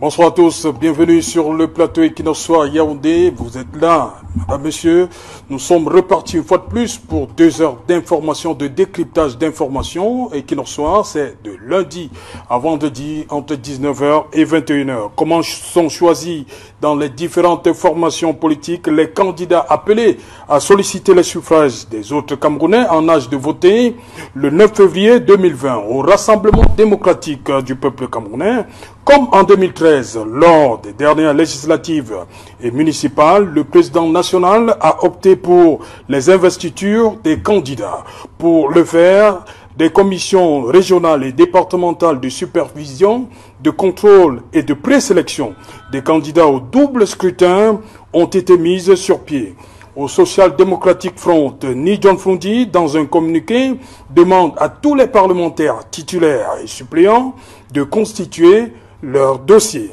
Bonsoir à tous, bienvenue sur le plateau Equinox Yaoundé. Vous êtes là, madame, monsieur. Nous sommes repartis une fois de plus pour 2 heures d'information, de décryptage d'informations. Equinox, c'est de lundi à vendredi entre 19h et 21h. Comment sont choisis dans les différentes formations politiques les candidats appelés à solliciter les suffrages des autres Camerounais en âge de voter le 9 février 2020 au Rassemblement démocratique du peuple camerounais? Comme en 2013, lors des dernières législatives et municipales, le président national a opté pour les investitures des candidats. Pour le faire, des commissions régionales et départementales de supervision, de contrôle et de présélection des candidats au double scrutin ont été mises sur pied. Au Social Democratic Front, Ni John Fundi, dans un communiqué, demande à tous les parlementaires titulaires et suppléants de constituer leur dossier.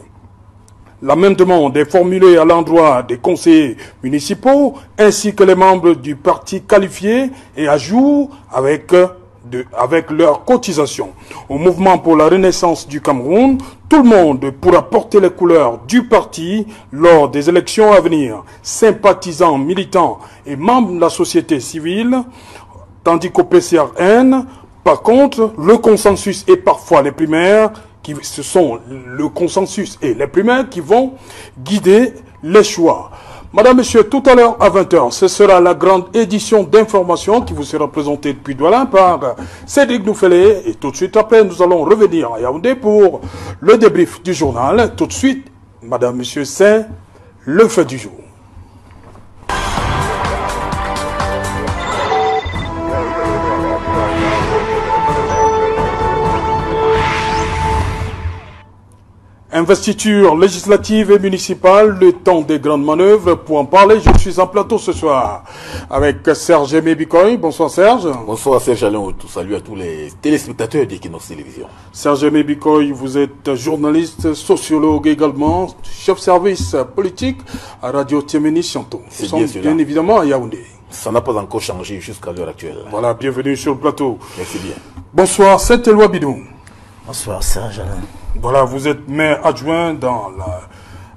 La même demande est formulée à l'endroit des conseillers municipaux ainsi que les membres du parti qualifiés et à jour avec leur cotisation. Au mouvement pour la renaissance du Cameroun, tout le monde pourra porter les couleurs du parti lors des élections à venir. Sympathisants, militants et membres de la société civile, tandis qu'au PCRN, par contre, le consensus et parfois les primaires, ce sont le consensus et les primaires qui vont guider les choix. Madame, Monsieur, tout à l'heure à 20h, ce sera la grande édition d'information qui vous sera présentée depuis Douala par Cédric Noufélé. Et tout de suite après, nous allons revenir à Yaoundé pour le débrief du journal. Tout de suite, Madame, Monsieur, c'est le fait du jour. Investiture législative et municipale, le temps des grandes manœuvres. Pour en parler, je suis en plateau ce soir avec Serge Bikoy. Bonsoir Serge. Bonsoir Serge Alain. Salut à tous les téléspectateurs d'Equinox Télévision. Serge Bikoy, vous êtes journaliste, sociologue également, chef service politique à Radio Tiemeni Chanton. Nous sommes bien évidemment à Yaoundé. Ça n'a pas encore changé jusqu'à l'heure actuelle. Voilà, bienvenue sur le plateau. Merci bien. Bonsoir, c'est Eloi Bidou. Bonsoir Serge Alain. Voilà, vous êtes maire adjoint dans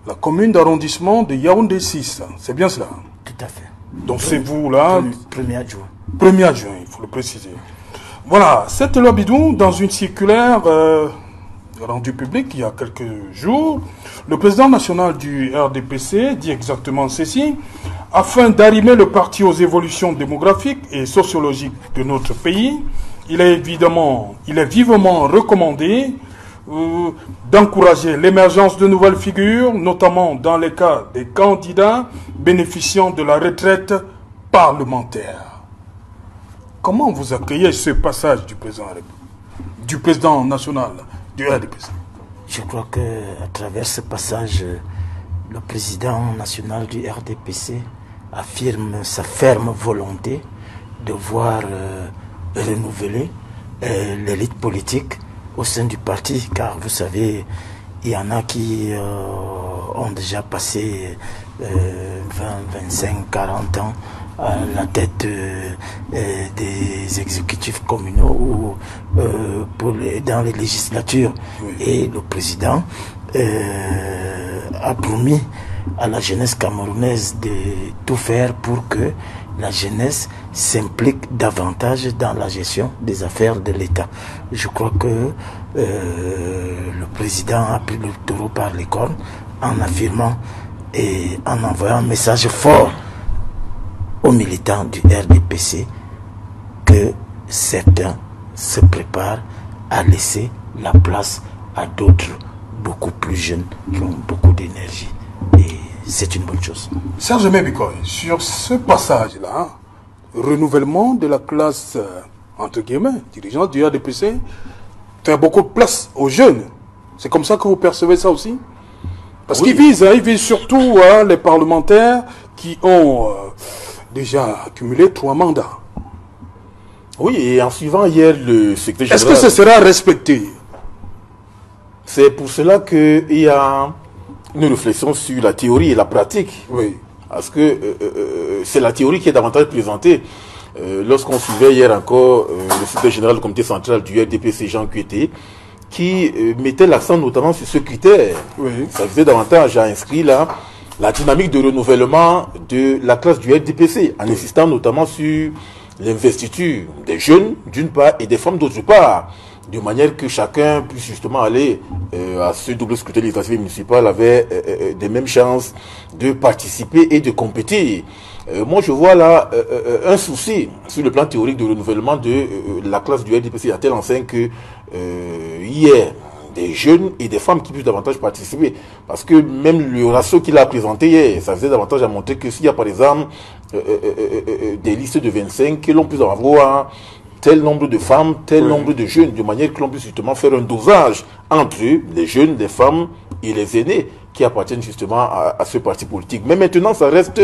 la commune d'arrondissement de Yaoundé 6. C'est bien cela? Tout à fait. Donc c'est vous là? Premier adjoint. Premier adjoint, il faut le préciser. Voilà, cette loi Bidou, dans une circulaire rendue publique il y a quelques jours, le président national du RDPC dit exactement ceci: afin d'arrimer le parti aux évolutions démographiques et sociologiques de notre pays, il est vivement recommandé d'encourager l'émergence de nouvelles figures, notamment dans les cas des candidats bénéficiant de la retraite parlementaire. Comment vous accueillez ce passage du président national du RDPC? Je crois que à travers ce passage, le président national du RDPC affirme sa ferme volonté de voir renouveler l'élite politique au sein du parti, car vous savez, il y en a qui ont déjà passé 20, 25, 40 ans à la tête des exécutifs communaux ou dans les législatures. Oui. Et le président a promis à la jeunesse camerounaise de tout faire pour que la jeunesse s'implique davantage dans la gestion des affaires de l'État. Je crois que le président a pris le taureau par les cornes en affirmant et en envoyant un message fort aux militants du RDPC que certains se préparent à laisser la place à d'autres beaucoup plus jeunes qui ont beaucoup d'énergie. Et c'est une bonne chose. Serge Bikoy, sur ce passage-là, renouvellement de la classe, entre guillemets, dirigeante du RDPC, faire beaucoup de place aux jeunes. C'est comme ça que vous percevez ça aussi? Parce qu'il vise surtout les parlementaires qui ont déjà accumulé 3 mandats. Oui, et en suivant hier le secrétaire général... Est-ce que ce sera respecté? C'est pour cela qu'il y a une réflexion sur la théorie et la pratique. Oui. Parce que c'est la théorie qui est davantage présentée. Lorsqu'on suivait hier encore le secrétaire général du comité central du RDPC, Jean Kueté, qui mettait l'accent notamment sur ce critère. Oui. Ça faisait davantage à inscrire là la dynamique de renouvellement de la classe du RDPC, en insistant notamment sur l'investiture des jeunes d'une part et des femmes d'autre part, de manière que chacun puisse justement aller à ce double scrutin législatif et municipal avec des mêmes chances de participer et de compétir. Moi, je vois là un souci sur le plan théorique de renouvellement de la classe du RDPC à telle enseigne que hier, des jeunes et des femmes qui puissent davantage participer. Parce que même le ratio qu'il a présenté hier, ça faisait davantage à montrer que s'il y a par exemple des listes de 25, que l'on puisse avoir tel nombre de femmes, tel nombre de jeunes, de manière que l'on puisse justement faire un dosage entre les jeunes, les femmes et les aînés qui appartiennent justement à ce parti politique. Mais maintenant, ça reste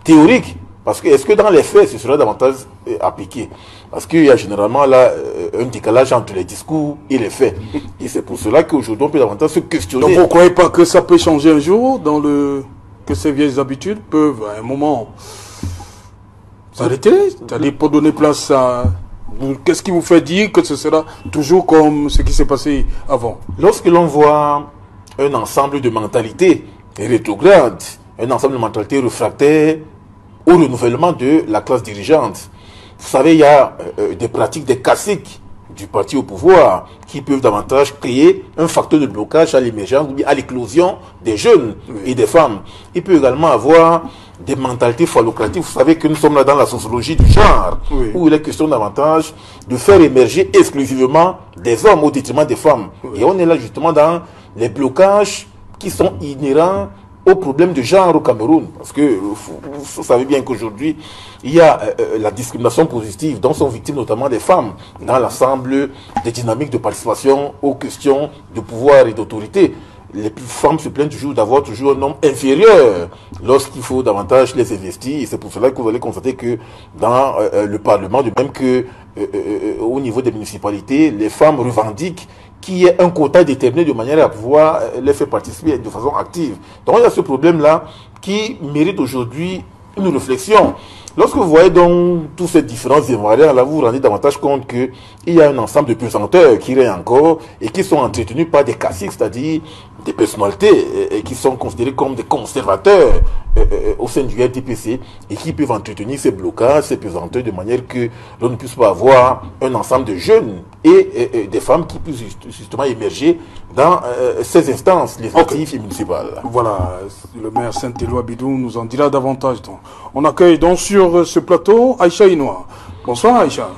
théorique. Parce que est-ce que dans les faits, ce sera davantage appliqué? Parce qu'il y a généralement là un décalage entre les discours et les faits. Et c'est pour cela qu'aujourd'hui, on peut davantage se questionner. Donc vous ne croyez pas que ça peut changer un jour, que ces vieilles habitudes peuvent à un moment s'arrêter? C'est-à-dire pour donner place à... Qu'est-ce qui vous fait dire que ce sera toujours comme ce qui s'est passé avant? Lorsque l'on voit un ensemble de mentalités rétrogrades, un ensemble de mentalités réfractaires au renouvellement de la classe dirigeante. Vous savez, il y a des pratiques, des classiques du parti au pouvoir qui peuvent davantage créer un facteur de blocage à l'émergence ou bien à l'éclosion des jeunes et des femmes. Il peut également avoir des mentalités phallocratiques. Vous savez que nous sommes là dans la sociologie du genre, où il est question davantage de faire émerger exclusivement des hommes au détriment des femmes. Et on est là justement dans les blocages qui sont inhérents au problème de genre au Cameroun. Parce que vous savez bien qu'aujourd'hui, il y a la discrimination positive dont sont victimes notamment des femmes dans l'ensemble des dynamiques de participation aux questions de pouvoir et d'autorité. Les femmes se plaignent toujours d'avoir toujours un nombre inférieur lorsqu'il faut davantage les investir. Et c'est pour cela que vous allez constater que dans le Parlement, de même que au niveau des municipalités, les femmes revendiquent qu'il y ait un quota déterminé de manière à pouvoir les faire participer de façon active. Donc il y a ce problème-là qui mérite aujourd'hui une réflexion. Lorsque vous voyez donc tous ces différents invariants, là vous vous rendez davantage compte qu'il y a un ensemble de pesanteurs qui règnent encore et qui sont entretenus par des classiques, c'est-à-dire des personnalités qui sont considérées comme des conservateurs au sein du RDPC et qui peuvent entretenir ces blocages, ces pesanteurs de manière que l'on ne puisse pas avoir un ensemble de jeunes et des femmes qui puissent justement émerger dans ces instances législatives et municipales. Voilà, le maire Saint-Éloi Bidou nous en dira davantage. Donc. On accueille donc sur ce plateau Aïcha Inoua. Bonsoir Aïcha.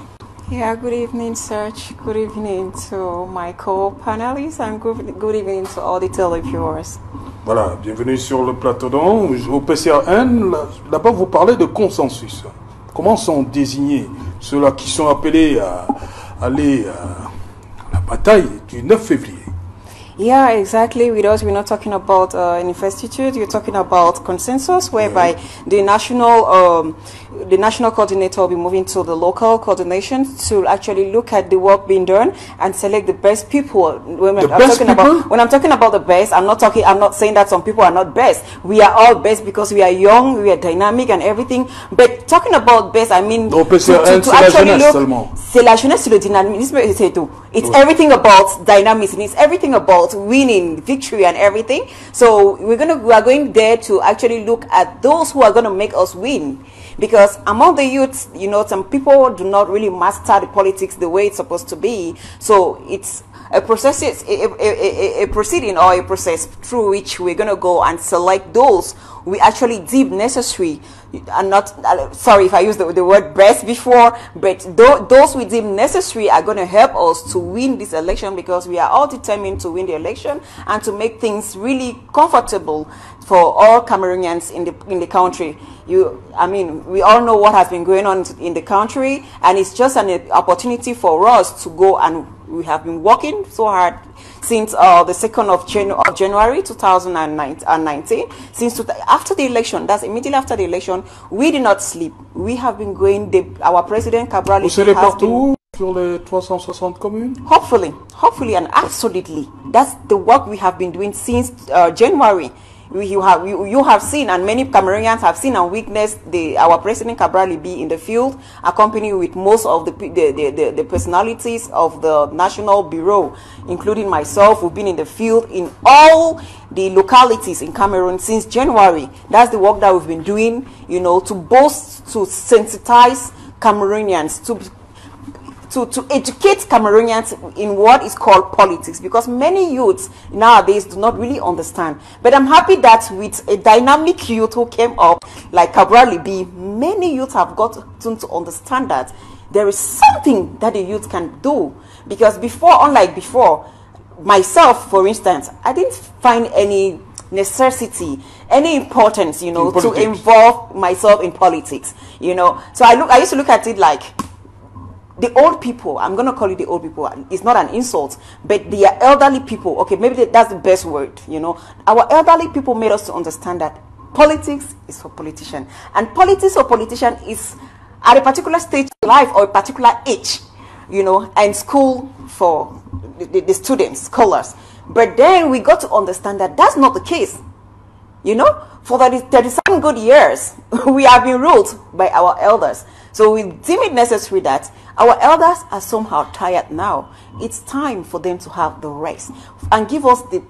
Yeah, good evening, Serge. Good evening to my co-panelists and good evening to all the televiewers. Voilà, bienvenue sur le plateau. Donc, au PCRN, d'abord vous parlez de consensus. Comment sont désignés ceux-là qui sont appelés à aller à la bataille du 9 février? Yeah, exactly. With us, we're not talking about an investiture. You're talking about consensus, whereby the national coordinator will be moving to the local coordination to actually look at the work being done and select the best people. When I'm talking about the best, I'm not saying that some people are not best. We are all best because we are young, we are dynamic and everything. But talking about best, I mean, to actually look, c'est la jeunesse, c'est le dynamisme, c'est tout. It's everything about dynamism. It's everything about winning, victory, and everything. So we are going there to actually look at those who are going to make us win. Because among the youths, you know, some people do not really master the politics the way it's supposed to be. So it's a process, a proceeding or a process through which we're going to go and select those we actually deem necessary. And not, sorry if I used the word best before, but those we deem necessary are going to help us to win this election, because we are all determined to win the election and to make things really comfortable for all Cameroonians in the country. I mean, we all know what has been going on in the country, and it's just an opportunity for us to go, and we have been working so hard since the 2nd of January 2019. After the election, that's immediately after the election, we did not sleep. We have been going. Our president Cabral. Vous serez partout sur les 360 communes? Hopefully, and absolutely. That's the work we have been doing since January. You have seen, and many Cameroonians have seen and witnessed our President Cabral Libi in the field, accompanied with most of the personalities of the National Bureau, including myself. We've been in the field in all the localities in Cameroon since January. That's the work that we've been doing, you know, to sensitize Cameroonians, to educate Cameroonians in what is called politics, because many youths nowadays do not really understand. But I'm happy that with a dynamic youth who came up like Cabral Libi, many youths have gotten to understand that there is something that the youth can do. Because before, unlike before, myself, for instance, I didn't find any necessity, any importance, you know, to involve myself in politics, you know. So I used to look at it like, the old people, I'm going to call it the old people, it's not an insult, but the elderly people, okay, maybe that's the best word, you know. Our elderly people made us to understand that politics is for politicians, and politics or politician is at a particular stage of life or a particular age, you know, and school for the students, scholars. But then we got to understand that that's not the case, you know. For 37 good years, we have been ruled by our elders. So we deem it necessary that our elders are somehow tired now. It's time for them to have the rest and give us the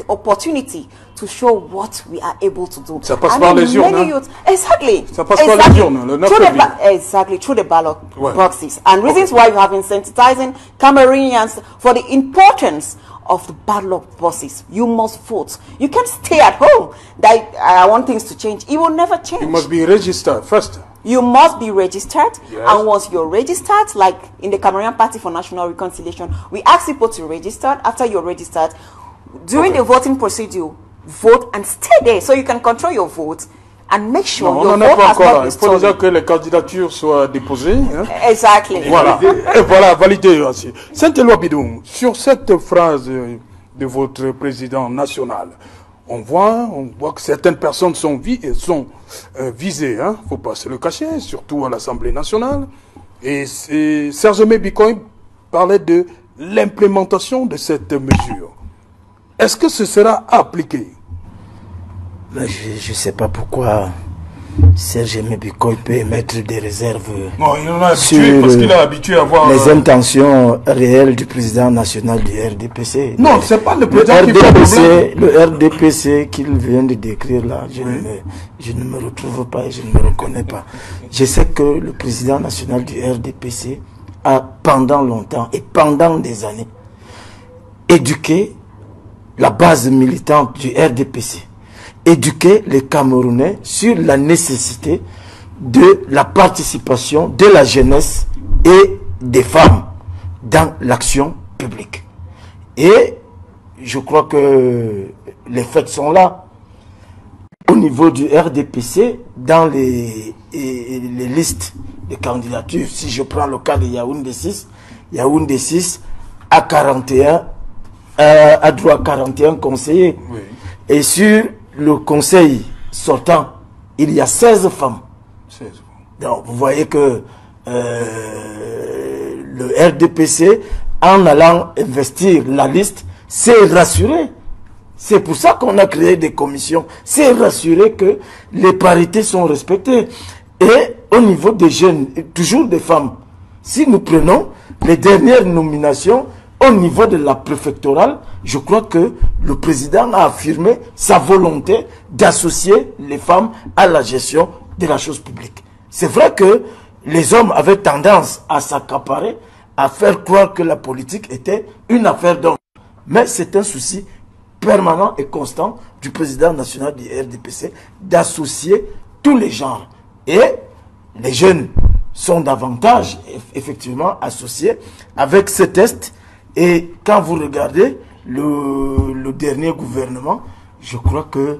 opportunity to show what we are able to do. Ça passe par les urnes. Exactly. Ça passe par les urnes, le 9 février. Exactly, through the ballot boxes. And reasons why we have been sensitizing Cameroonians for the importance of the ballot boxes. You must vote. You can't stay at home. That I want things to change. It will never change. You must be registered first. You must be registered, yes. And once you're registered, like in the Cameroonian Party for National Reconciliation, we ask people to register. After you're registered, during the voting procedure, vote and stay there so you can control your vote and make sure your vote has not been stolen. Il faut déjà que les candidatures soient déposées. Hein? Exactly. Voilà, et voilà, validé aussi. Saint-Éloi Bidoum, sur cette phrase de votre président national, on voit que certaines personnes sont visées, hein, faut pas se le cacher, surtout à l'Assemblée nationale. Et Serge Bikoy parlait de l'implémentation de cette mesure. Est-ce que ce sera appliqué? Je ne sais pas pourquoi Serge Bikoy peut émettre des réserves sur parce qu'il est habitué à voir les intentions réelles du président national du RDPC. Non, c'est pas le président qui fait problème. Le RDPC qu'il vient de décrire là, je ne me retrouve pas et je ne me reconnais pas. Je sais que le président national du RDPC a pendant longtemps et pendant des années éduqué la base militante du RDPC. Éduquer les Camerounais sur la nécessité de la participation de la jeunesse et des femmes dans l'action publique. Et je crois que les faits sont là. Au niveau du RDPC, dans les listes de candidatures, si je prends le cas de Yaoundé 6 a 41, a droit à 41 conseillers. Oui. Et sur le conseil sortant, il y a 16 femmes. 16. Donc, vous voyez que le RDPC, en allant investir la liste, s'est rassuré. C'est pour ça qu'on a créé des commissions. C'est rassuré que les parités sont respectées. Et au niveau des jeunes, toujours des femmes, si nous prenons les dernières nominations, au niveau de la préfectorale, je crois que le président a affirmé sa volonté d'associer les femmes à la gestion de la chose publique. C'est vrai que les hommes avaient tendance à s'accaparer, à faire croire que la politique était une affaire d'hommes. Mais c'est un souci permanent et constant du président national du RDPC d'associer tous les genres. Et les jeunes sont davantage effectivement associés avec ce test. Et quand vous regardez le dernier gouvernement, je crois que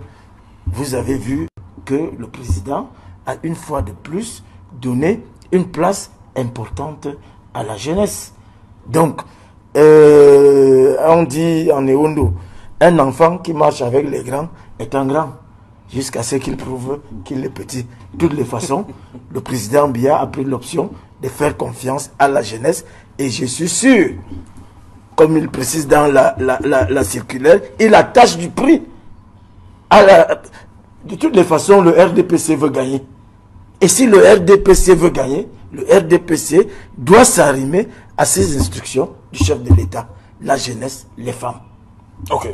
vous avez vu que le président a une fois de plus donné une place importante à la jeunesse. Donc, on dit en Ewondo, un enfant qui marche avec les grands est un grand, jusqu'à ce qu'il prouve qu'il est petit. De toutes les façons, le président Biya a pris l'option de faire confiance à la jeunesse et je suis sûr, comme il précise dans la circulaire, il attache du prix De toutes les façons, le RDPC veut gagner. Et si le RDPC veut gagner, le RDPC doit s'arrimer à ces instructions du chef de l'État, la jeunesse, les femmes. Ok.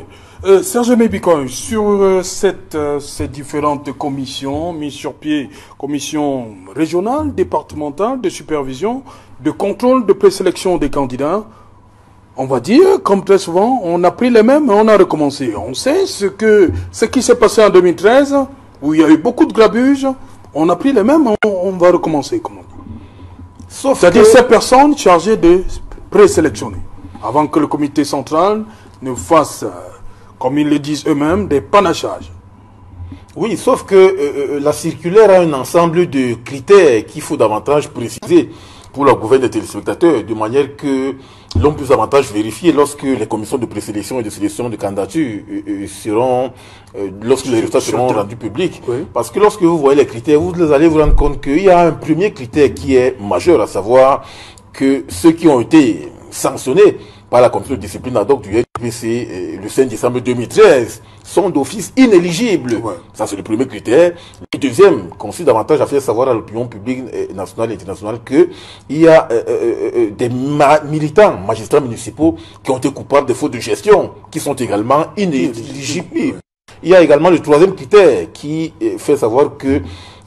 Serge Mébicon, sur ces différentes commissions mises sur pied, commission régionale, départementale, de supervision, de contrôle, de présélection des candidats, on va dire, comme très souvent, on a pris les mêmes et on a recommencé. On sait ce qui s'est passé en 2013, où il y a eu beaucoup de grabuge, on a pris les mêmes, on va recommencer, comme on dit. C'est-à-dire ces personnes chargées de présélectionner, avant que le comité central ne fasse, comme ils le disent eux-mêmes, des panachages. Oui, sauf que la circulaire a un ensemble de critères qu'il faut davantage préciser pour la gouverne des téléspectateurs, de manière que l'on puisse davantage vérifier lorsque les commissions de présélection et de sélection de candidatures seront, lorsque les résultats seront rendus publics. Oui. Parce que lorsque vous voyez les critères, vous allez vous rendre compte qu'il y a un premier critère qui est majeur, à savoir que ceux qui ont été sanctionnés par la commission de discipline ad hoc du RDPC le 5 décembre 2013 sont d'office inéligibles. Ouais. Ça, c'est le premier critère. Le deuxième consiste davantage à faire savoir à l'opinion publique nationale et internationale qu'il y a des militants, magistrats municipaux qui ont été coupables de fautes de gestion, qui sont également inéligibles. Ouais. Il y a également le troisième critère qui fait savoir que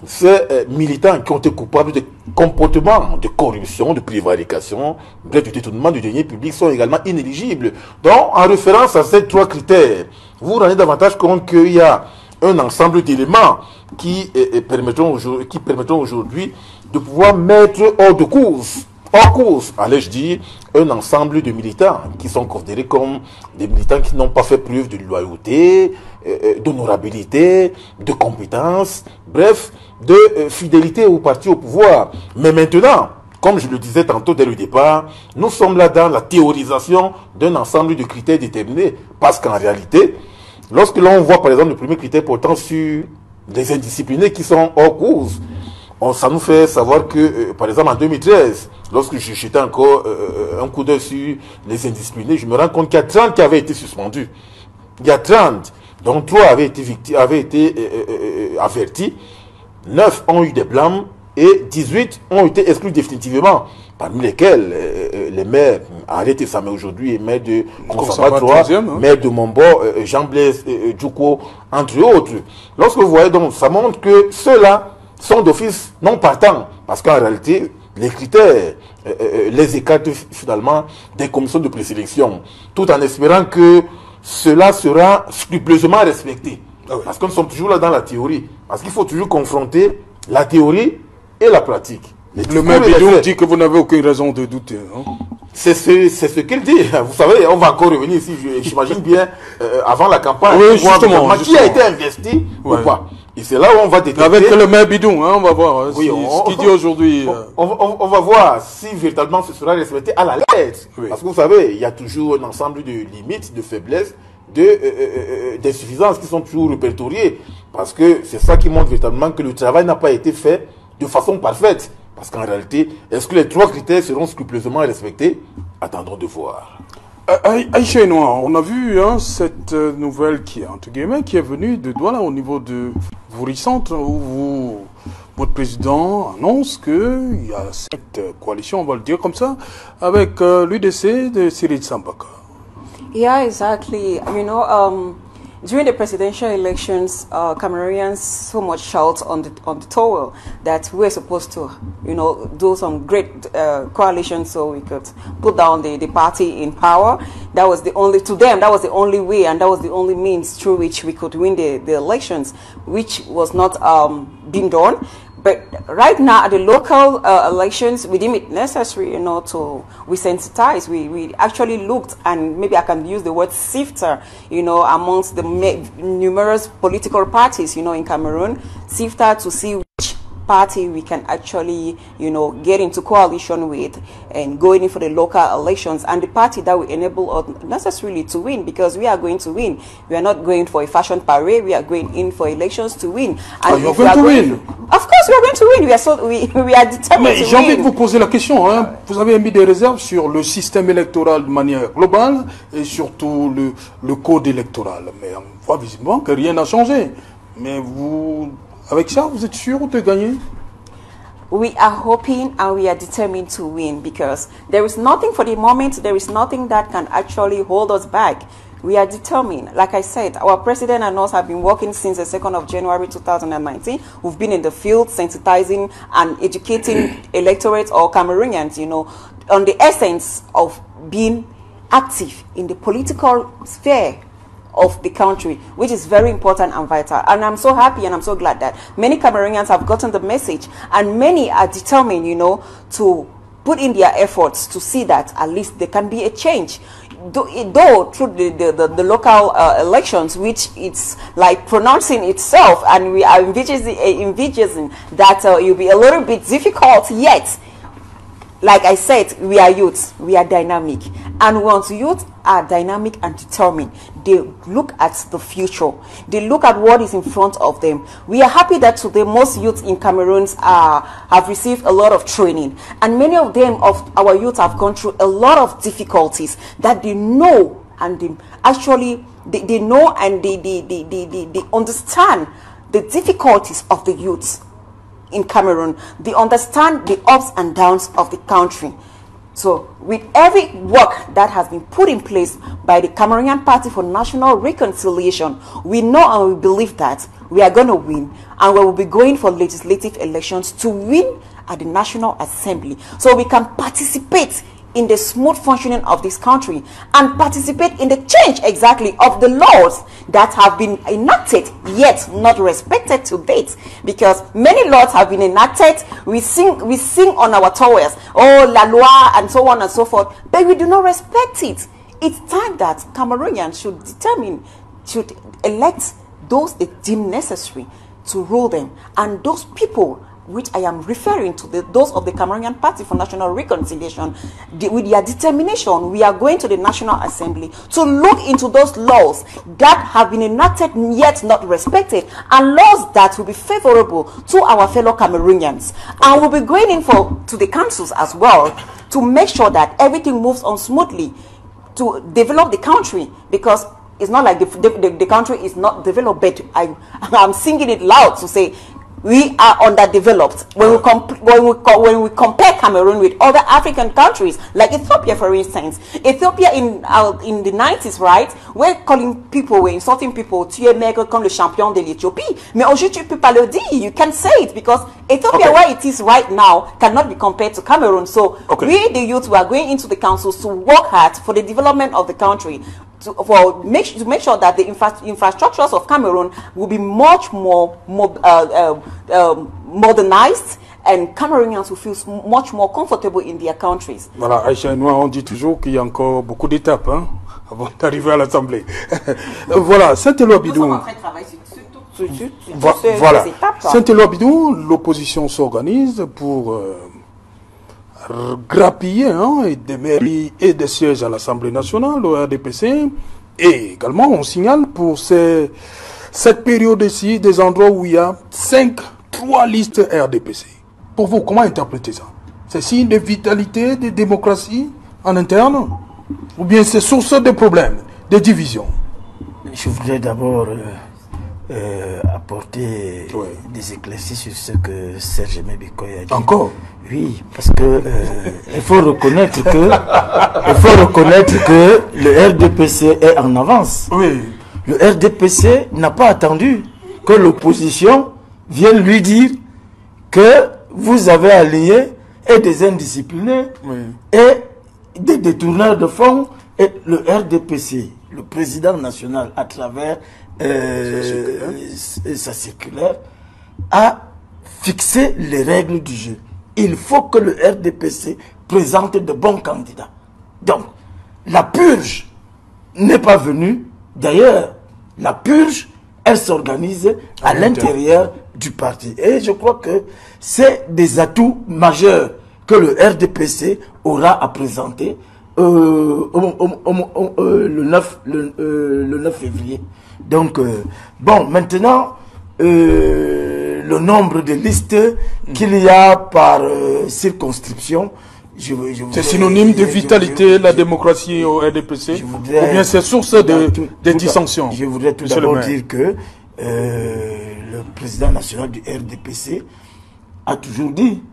ces militants qui ont été coupables de comportements de corruption, de prévarication, bref, du détournement du denier public sont également inéligibles. Donc, en référence à ces trois critères, vous vous rendez davantage compte qu'il y a un ensemble d'éléments qui permettront aujourd'hui de pouvoir mettre hors course, allais-je dire, un ensemble de militants qui sont considérés comme des militants qui n'ont pas fait preuve de loyauté, d'honorabilité, de compétence, bref, de fidélité au parti au pouvoir. Mais maintenant, comme je le disais tantôt dès le départ, nous sommes là dans la théorisation d'un ensemble de critères déterminés. Parce qu'en réalité, lorsque l'on voit par exemple le premier critère portant sur les indisciplinés qui sont hors course, ça nous fait savoir que, par exemple en 2013, lorsque je jetais encore un coup d'œil sur les indisciplinés, je me rends compte qu'il y a 30 qui avaient été suspendus. Il y a 30, dont 3 avaient été avertis, 9 ont eu des blâmes et 18 ont été exclus définitivement, parmi lesquels les maires Arrêté Samé aujourd'hui et maire de Consamba 3, maire de Mombo, Jean-Blaise Djouko, entre autres. Lorsque vous voyez donc, ça montre que ceux-là sont d'office non partants, parce qu'en réalité, les critères les écartent finalement des commissions de présélection, tout en espérant que cela sera scrupuleusement respecté. Ah oui. Parce que nous sommes toujours là dans la théorie, parce qu'il faut toujours confronter la théorie et la pratique. Le maire Bidou dit que vous n'avez aucune raison de douter. Hein? C'est ce qu'il dit. Vous savez, on va encore revenir ici, j'imagine bien, avant la campagne. Oui, justement. Qui a été investi ou pas. Et c'est là où on va détecter. Avec le maire Bidou, hein, on va voir oui, ce qu'il dit aujourd'hui. On va voir si véritablement ce sera respecté à la lettre. Oui. Parce que vous savez, il y a toujours un ensemble de limites, de faiblesses, d'insuffisances qui sont toujours répertoriées. Parce que c'est ça qui montre véritablement que le travail n'a pas été fait de façon parfaite. Parce qu'en réalité, est-ce que les trois critères seront scrupuleusement respectés? Attendons de voir. Aïcha Noir, on a vu cette nouvelle qui est, entre guillemets, qui est venue de Douala au niveau de Vouri-Centre, où votre président annonce qu'il y a cette coalition, on va le dire comme ça, avec l'UDC de Cyril Sambaka. Yeah, exactly. You know, during the presidential elections, Cameroonians so much shout on the towel that we're supposed to, you know, do some great coalition so we could put down the party in power. That was the only, to them, that was the only way and that was the only means through which we could win the elections, which was not being done. But right now, at the local elections, we deem it necessary, you know, to resensitize. We actually looked, and maybe I can use the word sifter, you know, amongst the numerous political parties, you know, in Cameroon, sifter to see which party we can actually, you know, get into coalition with and going in for the local elections, and the party that will enable us necessarily to win, because we are going to win. We are not going for a fashion parade. We are going in for elections to win. And you're going to win? Of course, we are going to win. We are determined Mais to j'ai envie win. de vous poser la question. Hein. Vous avez émis des réserves sur le système électoral de manière globale et surtout le code électoral. Mais on voit visiblement que rien n'a changé. Mais vous, avec ça, vous êtes sûr de gagner? We are hoping and we are determined to win, because there is nothing for the moment, there is nothing that can actually hold us back. We are determined. Like I said, our president and us have been working since the 2nd of January 2019. We've been in the field sensitizing and educating electorates or Cameroonians, you know, on the essence of being active in the political sphere of the country, which is very important and vital. And I'm so happy and I'm so glad that many Cameroonians have gotten the message, and many are determined, you know, to put in their efforts to see that at least there can be a change. Though through the local elections, which it's like pronouncing itself, and we are envisaging that it will be a little bit difficult, yet like I said, we are youths, we are dynamic. And once youth are dynamic and determined, they look at the future. They look at what is in front of them. We are happy that today most youths in Cameroon have received a lot of training. And many of them, of our youth, have gone through a lot of difficulties that they know, and they know and they understand the difficulties of the youths in Cameroon. They understand the ups and downs of the country. So with every work that has been put in place by the Cameroonian Party for National Reconciliation, we know and we believe that we are going to win, and we will be going for legislative elections to win at the National Assembly, so we can participate in the smooth functioning of this country and participate in the change exactly of the laws that have been enacted yet not respected to date, because many laws have been enacted. We sing on our towers, oh la loi and so on and so forth, but we do not respect it. It's time that Cameroonians should elect those they deem necessary to rule them, and those people which I am referring to, those of the Cameroonian Party for National Reconciliation, with their determination, we are going to the National Assembly to look into those laws that have been enacted yet not respected, and laws that will be favorable to our fellow Cameroonians. And we'll be going in to the councils as well to make sure that everything moves on smoothly to develop the country, because it's not like the country is not developed, but I'm singing it loud to say we are underdeveloped. When we compare Cameroon with other African countries, like Ethiopia, for instance, Ethiopia in the 90s, right, we're insulting people, tu es maigre comme le champion de l'Éthiopie. Mais aujourd'hui, tu peux pas le dire. You can say it, because Ethiopia, where it is right now, cannot be compared to Cameroon. So we, the youth, we are going into the councils to work hard for the development of the country, to make sure that the infrastructures of Cameroon will be much more modernized, and Cameroonians will feel much more comfortable in their countries. Voilà, Aïcha et moi, on dit toujours qu'il y a encore beaucoup d'étapes avant d'arriver à l'Assemblée. Voilà, Saint-Éloi Bidou. Nous sommes en train de travailler sur Voilà, ces étapes. Saint-Éloi Bidou, l'opposition s'organise pour grappiller des mairies et des sièges à l'Assemblée nationale, au RDPC, et également on signale pour cette période-ci des endroits où il y a 3 listes RDPC. Pour vous, comment interpréter ça? C'est signe de vitalité, de démocratie en interne, ou bien c'est source de problèmes, de divisions? Je voudrais d'abord apporter des éclaircies sur ce que Serge Mebikoy a dit. Encore? Oui, parce que il faut reconnaître que le RDPC est en avance. Oui. Le RDPC n'a pas attendu que l'opposition vienne lui dire que vous avez aligné et des indisciplinés et des détourneurs de fonds, et le RDPC, le président national, à travers sa circulaire, a fixé les règles du jeu. Il faut que le RDPC présente de bons candidats. Donc, la purge n'est pas venue. D'ailleurs, la purge, elle s'organise à l'intérieur du parti. Et je crois que c'est des atouts majeurs que le RDPC aura à présenter le 9 février. Donc, bon, maintenant, le nombre de listes qu'il y a par circonscription, c'est synonyme de vitalité, la démocratie au RDPC, ou bien c'est source de dissensions? Je voudrais tout d'abord dire que le président national du RDPC a toujours dit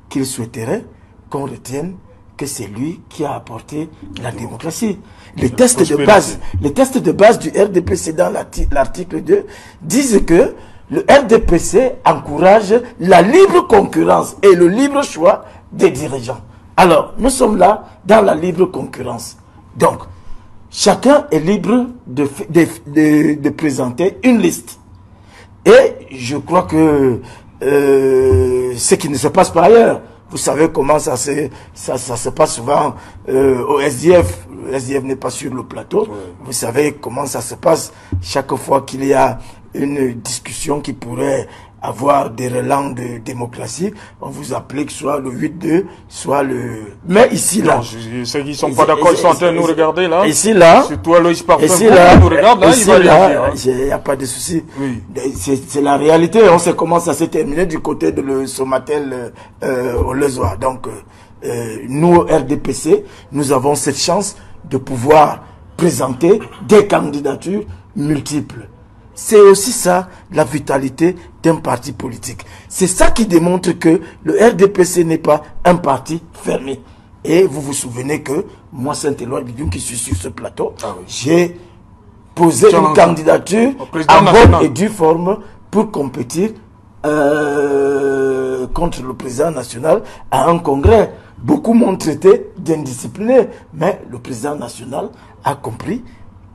qu'il souhaiterait qu'on retienne que c'est lui qui a apporté la démocratie. Les tests de base du RDPC dans l'article 2 disent que le RDPC encourage la libre concurrence et le libre choix des dirigeants. Alors, nous sommes là dans la libre concurrence. Donc, chacun est libre de présenter une liste. Et je crois que ce qui ne se passe pas ailleurs, vous savez comment ça se passe souvent au SDF. Le SDF n'est pas sur le plateau. Ouais. Vous savez comment ça se passe chaque fois qu'il y a une discussion qui pourrait avoir des relents de démocratie. On vous applique soit le 8-2, soit le... Mais ici, là... Non, ceux qui ne sont pas d'accord, ils sont en train de nous regarder, là. Ici, là... C'est toi, Loïs Parfum, ici, là... nous regarde, là, il va réagir. Il n'y a pas de souci. Oui. C'est la réalité. On sait comment ça s'est terminé du côté de le Somatel au Lezoa. Donc, nous, au RDPC, nous avons cette chance de pouvoir présenter des candidatures multiples. C'est aussi ça, la vitalité d'un parti politique. C'est ça qui démontre que le RDPC n'est pas un parti fermé. Et vous vous souvenez que moi, Saint-Éloi Bidoum, qui suis sur ce plateau, j'ai posé une candidature en bonne et due forme pour compétir contre le président national à un congrès. Beaucoup m'ont traité d'indiscipliné, mais le président national a compris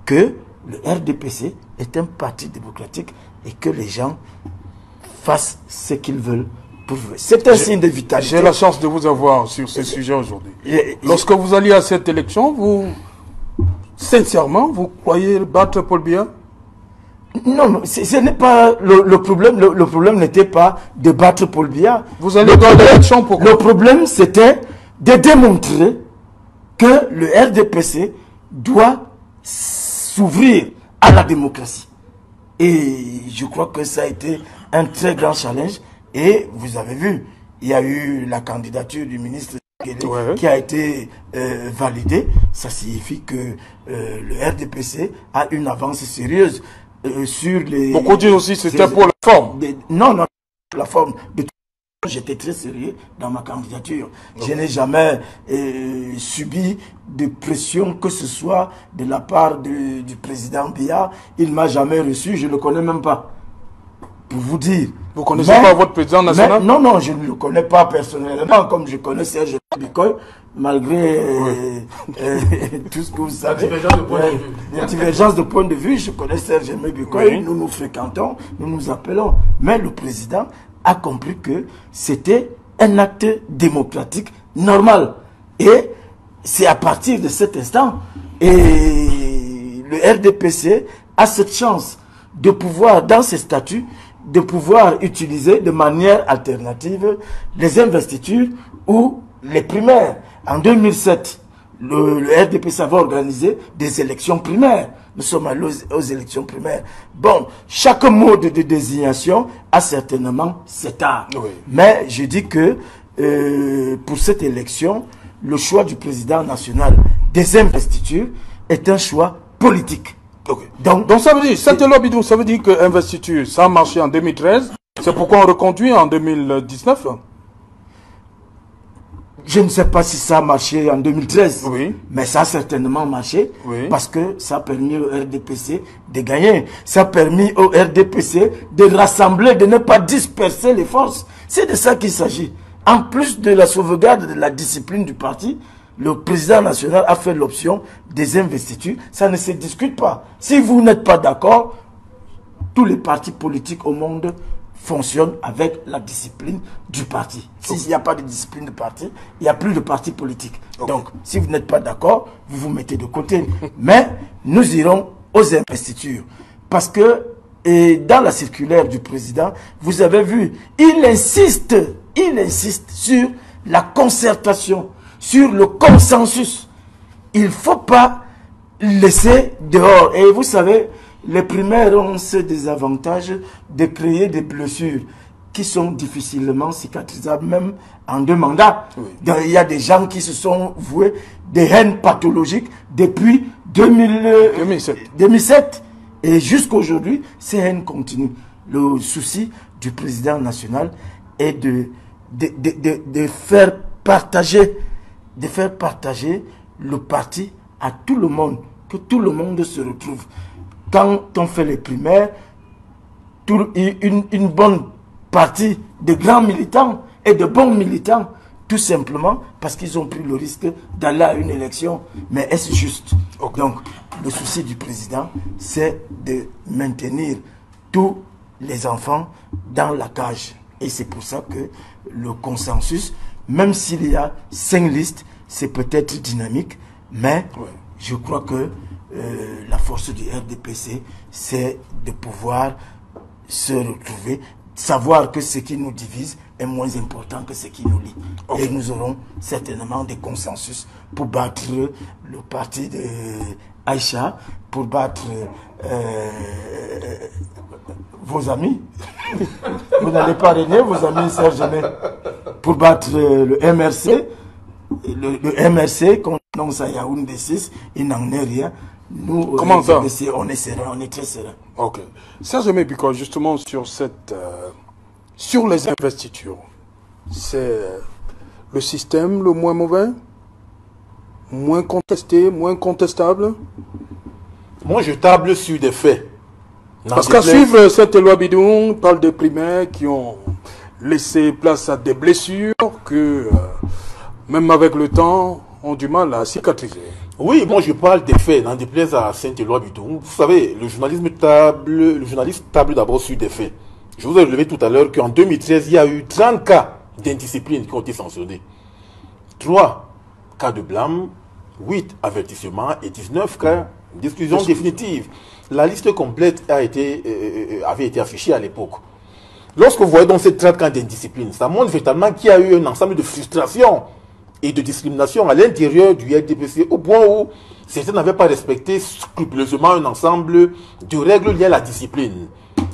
que le RDPC est un parti démocratique et que les gens fassent ce qu'ils veulent pour eux. C'est un signe de vitalité. J'ai la chance de vous avoir sur ce sujet aujourd'hui. Lorsque vous alliez à cette élection, sincèrement, vous croyez battre Paul Biya? Non, ce n'est pas le problème. Le problème n'était pas de battre Paul Biya. Vous allez dans l'élection pourquoi? Le problème, c'était de démontrer que le RDPC doit s'ouvrir à la démocratie. Et je crois que ça a été un très grand challenge. Et vous avez vu, il y a eu la candidature du ministre qui a été validée. Ça signifie que le RDPC a une avance sérieuse sur les... Beaucoup disent aussi que c'était pour la forme. Non, la forme. J'étais très sérieux dans ma candidature. Je n'ai jamais subi de pression, que ce soit de la part du président Biya. Il ne m'a jamais reçu, je ne le connais même pas. Pour vous dire. Vous ne connaissez pas votre président national? Non, je ne le connais pas personnellement, comme je connais Serge Bikoy, malgré tout ce que vous savez. La divergence de point de vue, je connais Serge Bikoy, nous nous fréquentons, nous nous appelons. Mais le président a compris que c'était un acte démocratique normal. Et c'est à partir de cet instant, et le RDPC a cette chance de pouvoir, dans ses statuts, de pouvoir utiliser de manière alternative les investitures ou les primaires. En 2007, le RDPC avait organisé des élections primaires. Nous sommes allés aux élections primaires. Bon, chaque mode de désignation a certainement cet art. Oui. Mais je dis que pour cette élection, le choix du président national des investitures est un choix politique. Okay. Donc ça veut dire, ça veut dire que investiture, ça a marché en 2013. C'est pourquoi on reconduit en 2019. Je ne sais pas si ça a marché en 2013, oui, mais ça a certainement marché, oui, parce que ça a permis au RDPC de gagner. Ça a permis au RDPC de rassembler, de ne pas disperser les forces. C'est de ça qu'il s'agit. En plus de la sauvegarde de la discipline du parti, le président national a fait l'option des investitures. Ça ne se discute pas. Si vous n'êtes pas d'accord, tous les partis politiques au monde fonctionnent avec la discipline du parti. S'il n'y a pas de discipline de parti, il n'y a plus de parti politique. Okay. Donc, si vous n'êtes pas d'accord, vous vous mettez de côté. Mais nous irons aux investitures. Parce que Et dans la circulaire du président, vous avez vu, il insiste sur la concertation, sur le consensus. Il ne faut pas laisser dehors. Et vous savez, les primaires ont ce désavantage de créer des blessures qui sont difficilement cicatrisables, même en 2 mandats. Oui. Il y a des gens qui se sont voués des haines pathologiques depuis 2007. Et jusqu'aujourd'hui, ces haines continuent. Le souci du président national est de faire partager le parti à tout le monde, que tout le monde se retrouve. Quand on fait les primaires, une bonne partie de grands militants et de bons militants, tout simplement parce qu'ils ont pris le risque d'aller à une élection. Mais est-ce juste? Donc, le souci du président, c'est de maintenir tous les enfants dans la cage. Et c'est pour ça que le consensus, même s'il y a 5 listes, c'est peut-être dynamique, mais je crois que la force du RDPC, c'est de pouvoir se retrouver, savoir que ce qui nous divise est moins important que ce qui nous lie. Et nous aurons certainement des consensus pour battre le parti de Aïcha, pour battre vos amis. Vous n'allez pas régner, vos amis Serge Aimé, pour battre le MRC. Le MRC, qu'on annonce à Yaoundé 6, il n'en est rien. Nous, comment ça? On est serein, on est très serein. Ok. Serge Aimé Biko, justement, sur les investitures, c'est le système le moins mauvais, moins contesté, moins contestable? Moi, je table sur des faits. Parce qu'à suivre cette loi Bidon, on parle de primaires qui ont laissé place à des blessures que, même avec le temps, ont du mal à cicatriser. Oui, moi je parle des faits, n'en déplaise à Saint-Éloi Bidon. Vous savez, le journaliste table d'abord sur des faits. Je vous ai relevé tout à l'heure qu'en 2013, il y a eu 30 cas d'indiscipline qui ont été sanctionnés. 3 cas de blâme, 8 avertissements et 19 cas d'exclusion définitive. La liste complète avait été affichée à l'époque. Lorsque vous voyez donc ces 30 cas d'indiscipline, ça montre véritablement qu'il y a eu un ensemble de frustrations et de discrimination à l'intérieur du RDPC, au point où certains n'avaient pas respecté scrupuleusement un ensemble de règles liées à la discipline.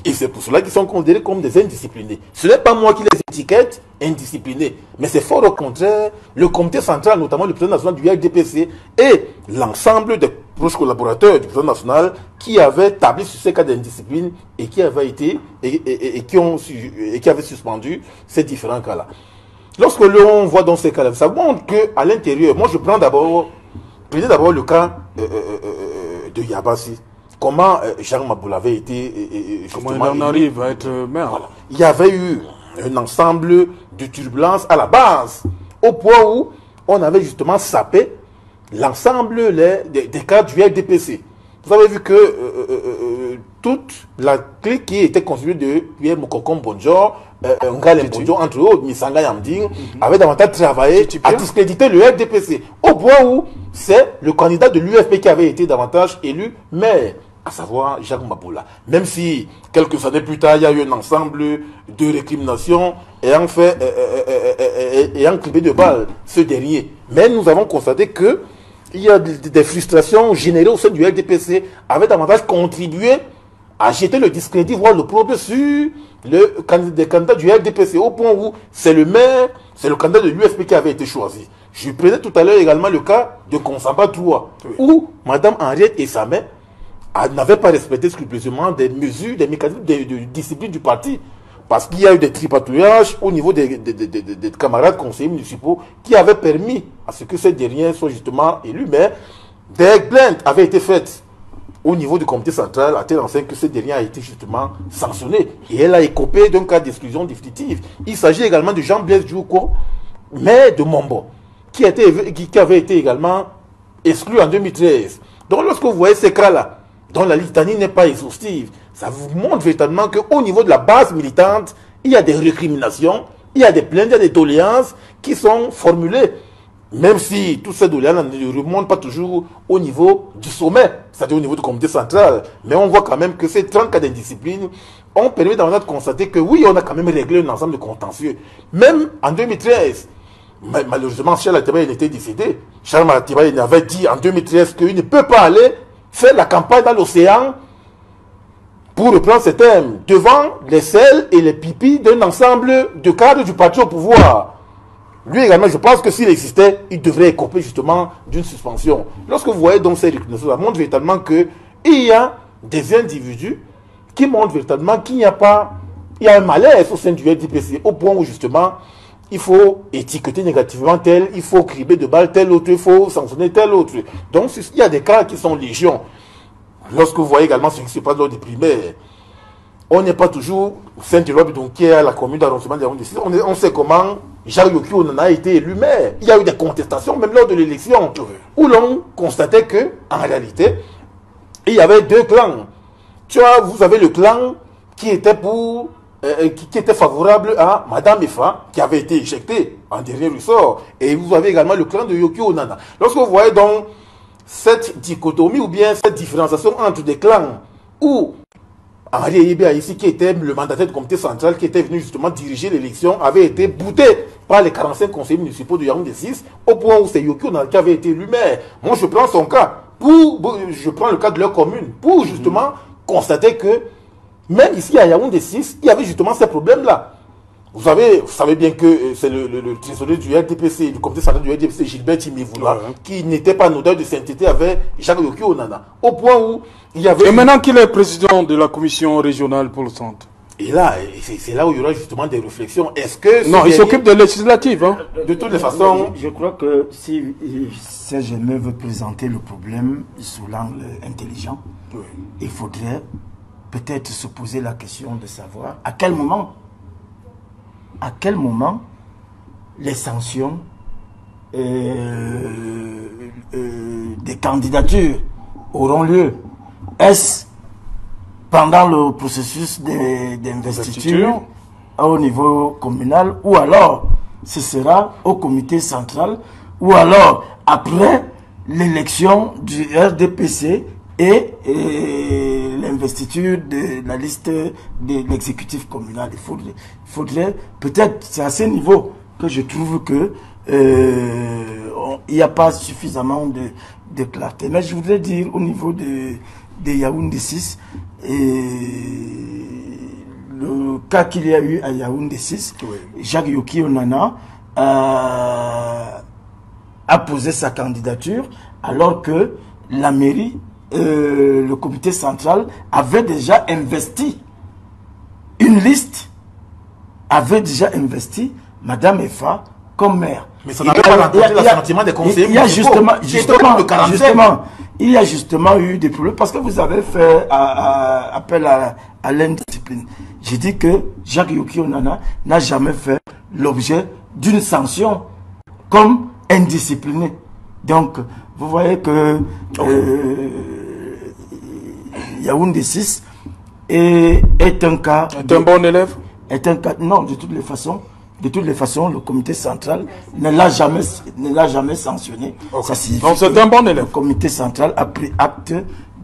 Et c'est pour cela qu'ils sont considérés comme des indisciplinés. Ce n'est pas moi qui les étiquette indisciplinés, mais c'est fort au contraire le comité central, notamment le président national du RDPC et l'ensemble des proches collaborateurs du président national qui avaient tablé sur ces cas d'indiscipline et qui avaient suspendu ces différents cas-là. Lorsque l'on voit dans ces cas-là, ça montre qu'à l'intérieur, moi je prenais d'abord le cas de Yabassi. Comment Jacques Maboula avait été... comment il en arrive à être maire. Voilà. Il y avait eu un ensemble de turbulences à la base, au point où on avait justement sapé l'ensemble des cas du RDPC. Vous avez vu que toute la clique qui était constituée de Pierre Mokokom Bonjour, Ngale Bonjour, entre autres, Misanga Yamding, avait davantage travaillé à discréditer le RDPC. Au point où c'est le candidat de l'UFP qui avait été davantage élu maire, à savoir Jacques Maboula. Même si, quelques années plus tard, il y a eu un ensemble de récriminations ayant clipé de balles ce dernier. Mais nous avons constaté que il y a des frustrations générées au sein du RDPC, avaient davantage contribué à jeter le discrédit, voire le problème sur des candidats du RDPC, au point où c'est le maire, c'est le candidat de l'UFP qui avait été choisi. Je prenais tout à l'heure également le cas de Konsamba 3, où Mme Henriette Essamé n'avait pas respecté scrupuleusement des mesures, des mécanismes de discipline du parti. Parce qu'il y a eu des tripatouillages au niveau des camarades conseillers municipaux qui avaient permis à ce que ces derniers soient justement élus. Mais des plaintes avaient été faites au niveau du comité central à tel enseigne que ce dernier a été justement sanctionné. Et elle a écopé d'un cas d'exclusion définitive. Il s'agit également de Jean-Blaise Djouko, maire de Mombo, qui avait été également exclu en 2013. Donc lorsque vous voyez ces cas-là, dont la litanie n'est pas exhaustive, ça vous montre véritablement qu'au niveau de la base militante, il y a des récriminations, il y a des plaintes, il y a des doléances qui sont formulées même si tous ces doléances ne remontent pas toujours au niveau du sommet, c'est-à-dire au niveau du comité central, mais on voit quand même que ces 30 cas d'indiscipline ont permis de constater que oui, on a quand même réglé un ensemble de contentieux. Même en 2013, malheureusement, Charles Atibaye était décédé. Charles Atibaye avait dit en 2013 qu'il ne peut pas aller faire la campagne dans l'océan, pour reprendre ce terme, devant les selles et les pipis d'un ensemble de cadres du parti au pouvoir. Lui également, je pense que s'il existait, il devrait écoper justement d'une suspension. Lorsque vous voyez donc ces reconnaissances, ça montre véritablement qu'il y a des individus qui montrent véritablement qu'il n'y a pas, il y a un malaise au sein du RDPC, au point où justement, il faut étiqueter négativement tel, il faut cribler de balles tel autre, il faut sanctionner tel autre. Donc, il y a des cas qui sont légion. Lorsque vous voyez également ce qui se passe lors des primaires, on n'est pas toujours Saint-Europe, donc qui est à la commune d'arrondissement de Yaoundé 6. On sait comment Jacques Yoki Onana a été élu maire. Il y a eu des contestations, même lors de l'élection, où l'on constatait que, en réalité, il y avait deux clans. Tu vois, vous avez le clan qui était pour, qui était favorable à Madame Efa, qui avait été éjectée en dernier ressort. Et vous avez également le clan de Yoki Onana. Lorsque vous voyez donc cette dichotomie ou bien cette différenciation entre des clans où Henri Eyébé ici, qui était le mandataire du comité central, qui était venu justement diriger l'élection, avait été bouté par les 45 conseillers municipaux de Yaoundé 6, au point où c'est Yoki Onana qui avait été élu maire. Moi, je prends son cas, je prends le cas de leur commune, pour justement constater que même ici à Yaoundé 6, il y avait justement ces problèmes-là. Vous savez bien que c'est le trésorier du RDPC, du comité central du RDPC, Gilbert Timivoula, qui n'était pas en odeur de sainteté avec Jacques Yoki Onana. Au point où il y avait... Et maintenant qu'il est président de la commission régionale pour le centre. Et là, c'est là où il y aura justement des réflexions. Est-ce que... Non, il s'occupe de législative. Hein. De toutes les façons... Je crois que si Saint-Germain veut présenter le problème sous l'angle intelligent, il faudrait peut-être se poser la question de savoir à quel moment les sanctions des candidatures auront lieu. Est-ce pendant le processus d'investiture au niveau communal, ou alors ce sera au comité central, ou alors après l'élection du RDPC et l'investiture de la liste de l'exécutif communal. Il faudrait peut-être, c'est à ce niveau que je trouve que il n'y a pas suffisamment de clarté. Mais je voudrais dire au niveau de Yaoundé 6, le cas qu'il y a eu à Yaoundé 6, Jacques Yoki Onana a posé sa candidature alors que la mairie, le comité central avait déjà investi une liste, avait déjà investi Madame Efa comme maire. Mais ça n'a pas rencontré l'assentiment des conseillers municipaux. Il y a justement eu des problèmes parce que vous avez fait appel à l'indiscipline. J'ai dit que Jacques Yoki Onana n'a jamais fait l'objet d'une sanction comme indiscipliné. Donc, vous voyez que Yaoundé 6 est un cas... Est un bon élève? Est un cas... Non, de toutes les façons, le comité central ne l'a jamais sanctionné. Okay. Ça signifie donc c'est un bon élève. Le comité central a pris acte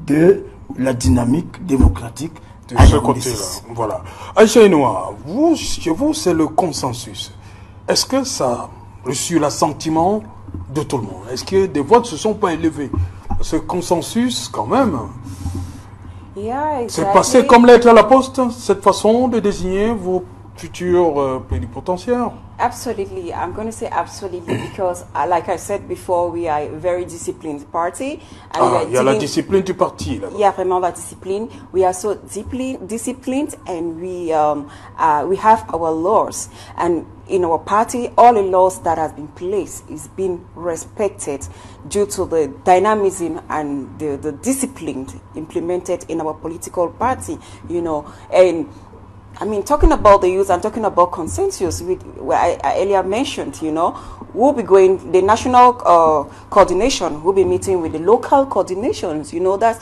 de la dynamique démocratique de ce côté-là. Voilà. Aïcha Inoua, chez vous, c'est le consensus. Est-ce que ça a reçu l'assentiment de tout le monde? Est-ce que des voix ne se sont pas élevées? Ce consensus, quand même, c'est passé comme lettre à la poste, cette façon de désigner vos futurs plénipotentiaires? Absolutely. I'm going to say absolutely because, like I said before, we are a very disciplined party. And il y a la discipline du parti. Là. Il y a vraiment la discipline. We are so deeply disciplined and we have our laws. And in our party, all the laws that have been placed is being respected due to the dynamism and the discipline implemented in our political party, you know. And I mean, talking about the youth and talking about consensus, I earlier mentioned, you know, we'll be going, the national coordination will be meeting with the local coordinations, you know, that's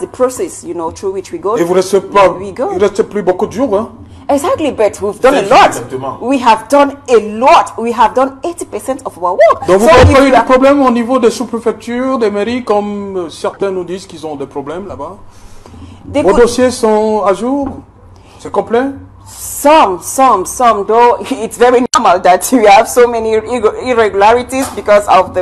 the process, you know, through which we go. Et vous restez pas, il reste plus beaucoup de jours, hein? Exactly, but we've done a Exactement. lot. We have done a lot. We have done 80% of our work. Donc vous So n'avez if pas eu you de are- problème au niveau des sous-préfectures, des mairies, comme certains nous disent qu'ils ont des problèmes là-bas? they Vos could- dossiers sont à jour? C'est complet? Some, though it's very normal that we have so many irregularities because of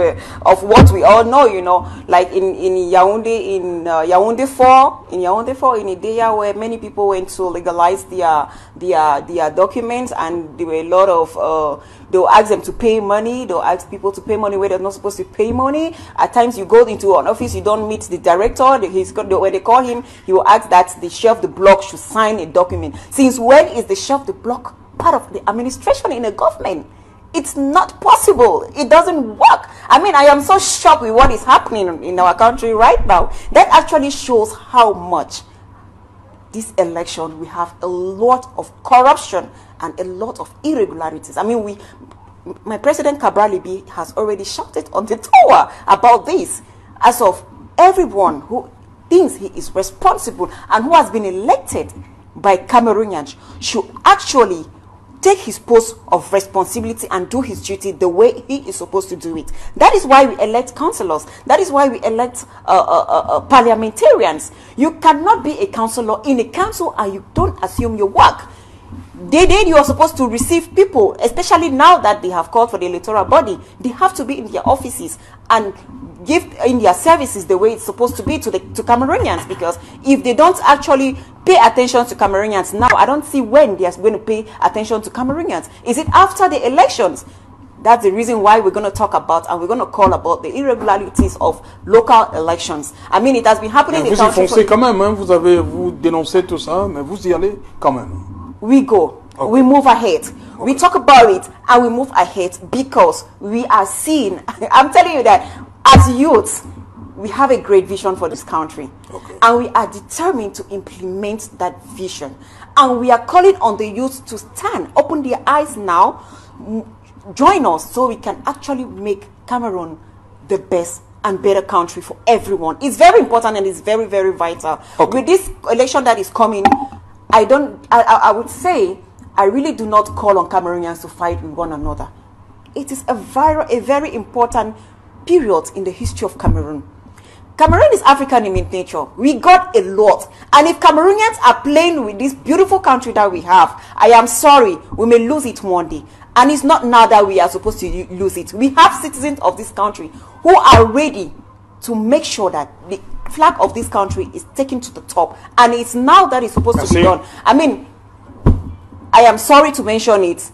what we all know, you know, like in Yaoundé 4, in Ideya, where many people went to legalize their documents, and there were a lot of they'll ask them to pay money. They'll ask people to pay money where they're not supposed to pay money. At times, you go into an office, you don't meet the director. When they call him, he will ask that the chef of the block should sign a document. Since when is the chef of the block part of the administration in a government? It's not possible. It doesn't work. I mean, I am so shocked with what is happening in our country right now. That actually shows how much this election we have a lot of corruption and a lot of irregularities. I mean, my President Kabralibi has already shouted on the tower about this, as of everyone who thinks he is responsible and who has been elected by Cameroonians should actually take his post of responsibility and do his duty the way he is supposed to do it. That is why we elect councillors. That is why we elect parliamentarians. You cannot be a councillor in a council and you don't assume your work. You are supposed to receive people, especially now that they have called for the electoral body. They have to be in their offices and give in their services the way it's supposed to be to Cameroonians, because if they don't actually pay attention to Cameroonians now, I don't see when they are going to pay attention to Cameroonians. Is it after the elections? That's the reason why we're going to talk about and we're going to call about the irregularities of local elections. I mean, it has been happening in the Vous y country. foncez quand même, hein? Vous dénoncez tout ça, mais vous y allez quand même. We go. Okay. We move ahead. We talk about it and we move ahead because we are seeing. I'm telling you that as youths, we have a great vision for this country. Okay. And we are determined to implement that vision. And we are calling on the youth to stand, open their eyes now, join us so we can actually make Cameroon the best and better country for everyone. It's very important and it's very, very vital. Okay. With this election that is coming, I would say, I really do not call on Cameroonians to fight with one another. It is a very important period in the history of Cameroon. Cameroon is African in nature. We got a lot. And if Cameroonians are playing with this beautiful country that we have, I am sorry, we may lose it one day. And it's not now that we are supposed to lose it. We have citizens of this country who are ready to make sure that the flag of this country is taken to the top. And it's now that it's supposed to be done. I mean, I am sorry to mention it.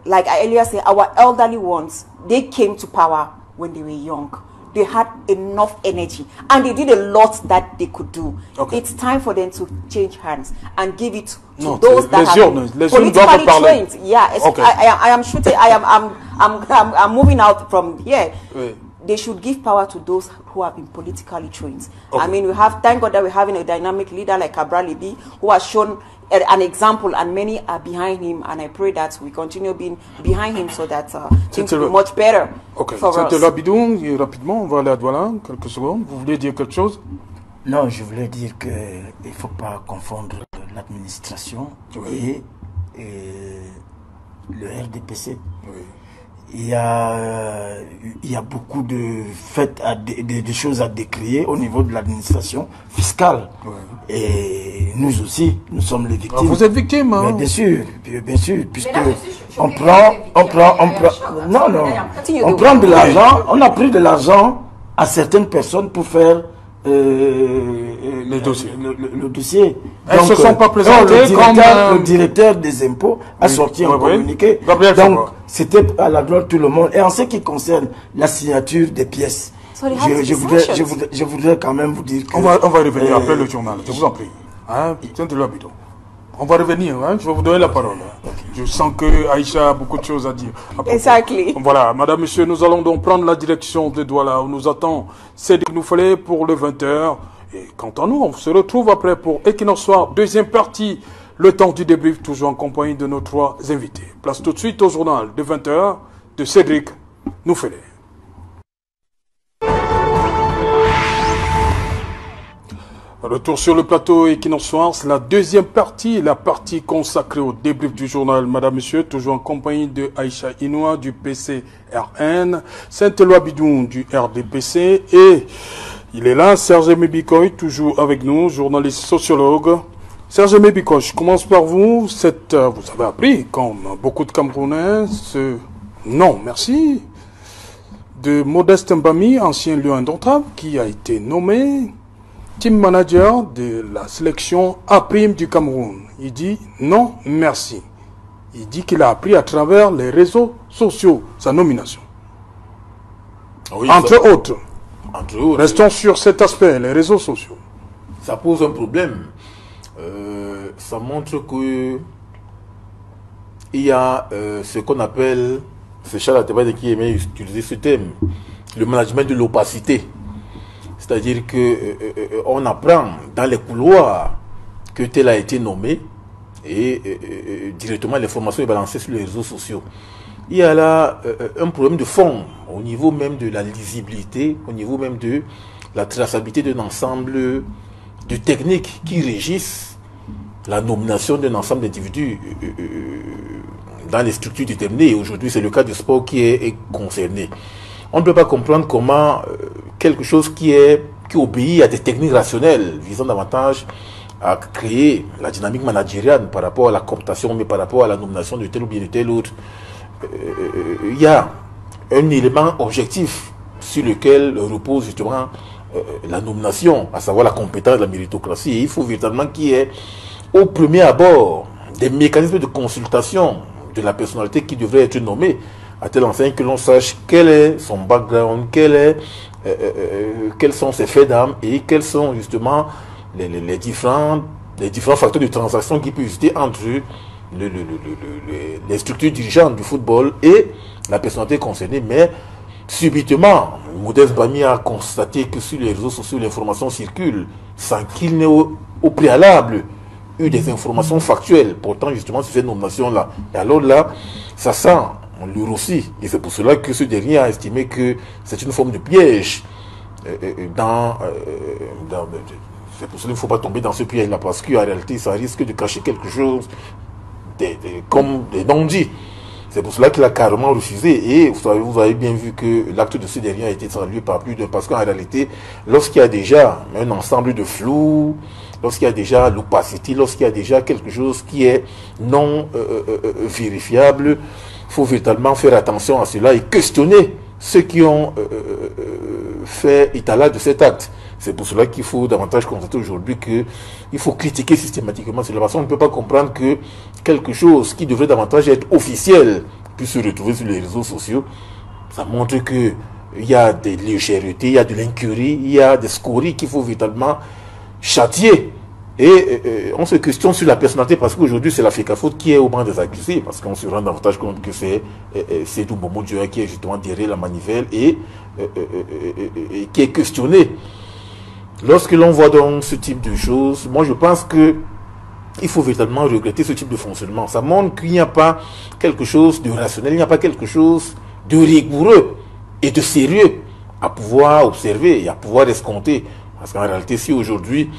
Like I earlier said, our elderly ones, they came to power when they were young. They had enough energy and they did a lot that they could do. Okay. It's time for them to change hands and give it to those that have been politically trained. Yeah, okay. I am shooting. I'm moving out from here. Right. They should give power to those who have been politically trained. Okay. I mean, thank God that we're having a dynamic leader like Kabralibi, who has shown an example, and many are behind him. And I pray that we continue being behind him so that things will be much better for us. C'était Labidou, rapidement, on va aller à Douala, quelques secondes. Vous voulez dire quelque chose? Non, je voulais dire qu'il ne faut pas confondre l'administration et le RDPC. Oui. Il y a beaucoup de faits, de choses à décrier au niveau de l'administration fiscale. Ouais. Et nous aussi, nous sommes les victimes. Ah, vous êtes victime, hein? Bien sûr, puisque on prend de l'argent, on a pris de l'argent à certaines personnes pour faire le dossier. Elles ne se sont pas présentées le directeur des impôts a sorti un communiqué. Donc, c'était à la gloire de tout le monde. Et en ce qui concerne la signature des pièces, je voudrais quand même vous dire que... On va revenir après le journal, je vous en prie. Hein? On va revenir, hein? Je vais vous donner la parole. Okay. Je sens que Aïcha a beaucoup de choses à dire. Exactly. Voilà, madame, monsieur, nous allons donc prendre la direction de Douala où nous attend Cédric Nouffelé pour le 20h. Et quant à nous, on se retrouve après pour Equinox Soir, deuxième partie, le temps du débrief, toujours en compagnie de nos trois invités. Place tout de suite au journal de 20h de Cédric Nouffelé. Retour sur le plateau Equinox Soir, c'est la deuxième partie, la partie consacrée au débrief du journal. Madame, Monsieur, toujours en compagnie de Aïcha Inoua du PCRN, Saint-Éloi Bidoun du RDPC et il est là, Serge Mebikoy, toujours avec nous, journaliste sociologue. Serge Mebikoy, je commence par vous. Vous avez appris, comme beaucoup de Camerounais, ce nom, merci, de Modeste Mbami, ancien lion indomptable, qui a été nommé team manager de la sélection A' du Cameroun. Il dit non, merci. Il dit qu'il a appris à travers les réseaux sociaux sa nomination. Oui, entre autres. Entre Restons sur cet aspect, les réseaux sociaux. Ça pose un problème. Ça montre que il y a ce qu'on appelle, c'est Charles Atebade qui aimait utiliser ce thème, le management de l'opacité. C'est-à-dire que on apprend dans les couloirs que tel a été nommé et directement l'information est balancée sur les réseaux sociaux. Il y a là un problème de fond au niveau même de la lisibilité, au niveau même de la traçabilité d'un ensemble de techniques qui régissent la nomination d'un ensemble d'individus dans les structures déterminées. Et aujourd'hui, c'est le cas du sport qui est concerné. On ne peut pas comprendre comment quelque chose qui obéit à des techniques rationnelles visant davantage à créer la dynamique managériale par rapport à la cooptation, mais par rapport à la nomination de tel ou bien de tel autre, il y a un élément objectif sur lequel repose justement la nomination, à savoir la compétence, la méritocratie. Et il faut véritablement qu'il y ait au premier abord des mécanismes de consultation de la personnalité qui devrait être nommée, à telle enseigne que l'on sache quel est son background, quels sont ses faits d'âme et quels sont justement les différents facteurs de transaction qui peuvent exister entre les structures dirigeantes du football et la personnalité concernée. Mais subitement, Modeste Mbami a constaté que sur les réseaux sociaux, l'information circule sans qu'il n'ait au préalable eu des informations factuelles portant justement sur cette nomination-là. Et alors là, ça sent lui aussi. Et c'est pour cela que ce dernier a estimé que c'est une forme de piège. C'est pour cela qu'il ne faut pas tomber dans ce piège-là, parce qu'en réalité, ça risque de cacher quelque chose comme des non-dits. C'est pour cela qu'il a carrément refusé. Et vous avez bien vu que l'acte de ce dernier a été salué par plus d'un. Parce qu'en réalité, lorsqu'il y a déjà un ensemble de flou, lorsqu'il y a déjà l'opacité, lorsqu'il y a déjà quelque chose qui est non vérifiable, il faut véritablement faire attention à cela et questionner ceux qui ont fait étalage de cet acte. C'est pour cela qu'il faut davantage constater aujourd'hui qu'il faut critiquer systématiquement cela. Parce qu'on ne peut pas comprendre que quelque chose qui devrait davantage être officiel puisse se retrouver sur les réseaux sociaux. Ça montre qu'il y a des légèretés, il y a de l'incurie, il y a des scories qu'il faut véritablement châtier. Et on se questionne sur la personnalité parce qu'aujourd'hui c'est la FECAFOOT qui est au banc des accusés, parce qu'on se rend davantage compte que c'est Seydou Momo Dioua qui est justement derrière la manivelle et qui est questionné. Lorsque l'on voit donc ce type de choses, moi je pense que il faut véritablement regretter ce type de fonctionnement. Ça montre qu'il n'y a pas quelque chose de rationnel, il n'y a pas quelque chose de rigoureux et de sérieux à pouvoir observer et à pouvoir escompter. Parce qu'en réalité, si aujourd'hui,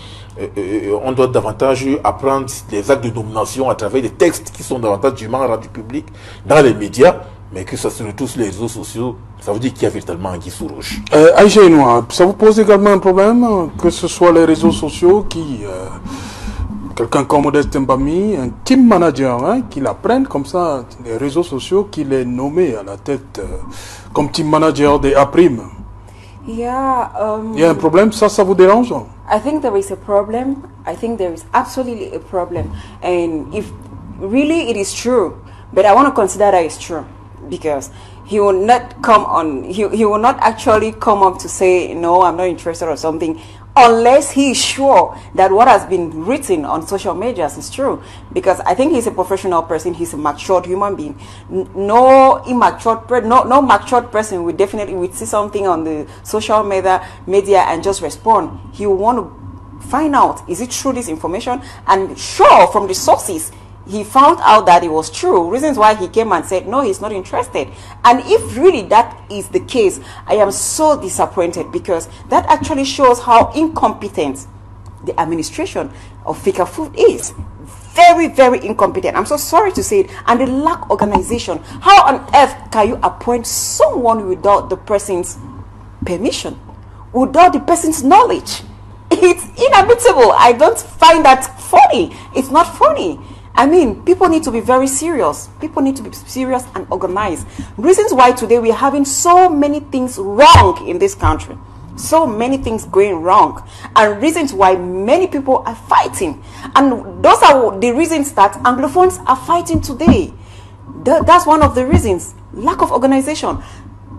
on doit davantage apprendre les actes de nomination à travers des textes qui sont davantage dûment rendus publics dans les médias, mais que ça se retrouve sur les réseaux sociaux, ça veut dire qu'il y a véritablement un guise sous roche. Aïcha Inoua, ça vous pose également un problème que ce soit les réseaux sociaux qui... quelqu'un comme Modeste Mbami, un team manager, qui l'apprenne comme ça, les réseaux sociaux, qu'il est nommé à la tête comme team manager des A'. Yeah. Il y a un problème, ça vous dérange? I think there is a problem. I think there is absolutely a problem. And if really it is true, but I want to consider that it's true, because he will not come on, he will not actually come up to say, no, I'm not interested or something, unless he is sure that what has been written on social media is true. Because I think he's a professional person, he's a matured human being. No matured person would definitely see something on the social media and just respond. He will want to find out, is it true, this information? And sure, from the sources, he found out that it was true. Reasons why he came and said, no, he's not interested. And if really that is the case, I am so disappointed, because that actually shows how incompetent the administration of Fecafoot is. Very, very incompetent. I'm so sorry to say it. And they lack organization. How on earth can you appoint someone without the person's permission? Without the person's knowledge? It's inadmissible. I don't find that funny. It's not funny. I mean, people need to be very serious. People need to be serious and organized. Reasons why today we're having so many things wrong in this country. So many things going wrong. And reasons why many people are fighting. And those are the reasons that Anglophones are fighting today. That's one of the reasons. Lack of organization.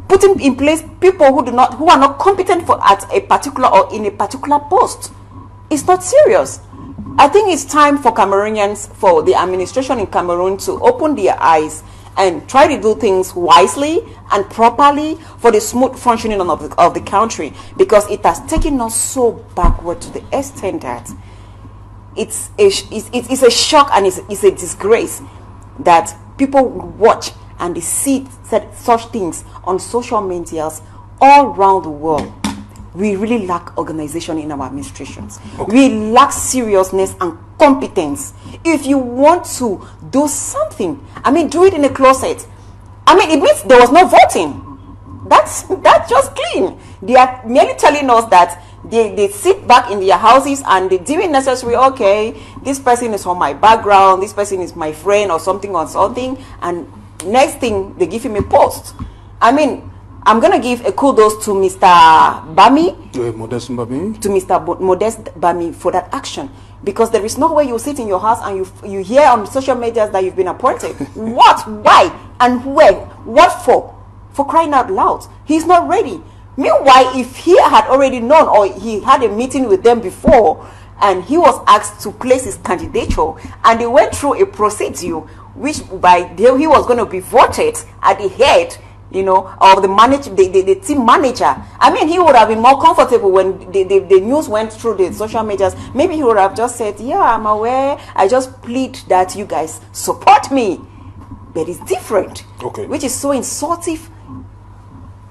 Putting in place people who are not competent at a particular or in a particular post. It's not serious. I think it's time for Cameroonians, for the administration in Cameroon to open their eyes and try to do things wisely and properly for the smooth functioning of the country, because it has taken us so backward to the extent that it's a shock and it's a disgrace that people watch and they see such things on social medias all around the world. We really lack organization in our administrations. Okay. We lack seriousness and competence. If you want to do something, I mean, do it in a closet. I mean, it means there was no voting. That's just clean. They are merely telling us that they sit back in their houses and they do it necessary. Okay, this person is from my background, this person is my friend or something, and next thing they give him a post. I mean, I'm going to give a kudos to Mr. Bami, Modest Bami, to Mr. Modest Bami for that action, because there is no way you sit in your house and you hear on social media that you've been appointed. What, why, and where, what for? For crying out loud, he's not ready. Meanwhile, if he had already known, or he had a meeting with them before and he was asked to place his candidature and they went through a procedure which he was going to be voted at the head, you know, of the team manager. I mean, he would have been more comfortable when the news went through the social medias. Maybe he would have just said, yeah, I'm aware, I just plead that you guys support me. But it's different, okay, which is so insultive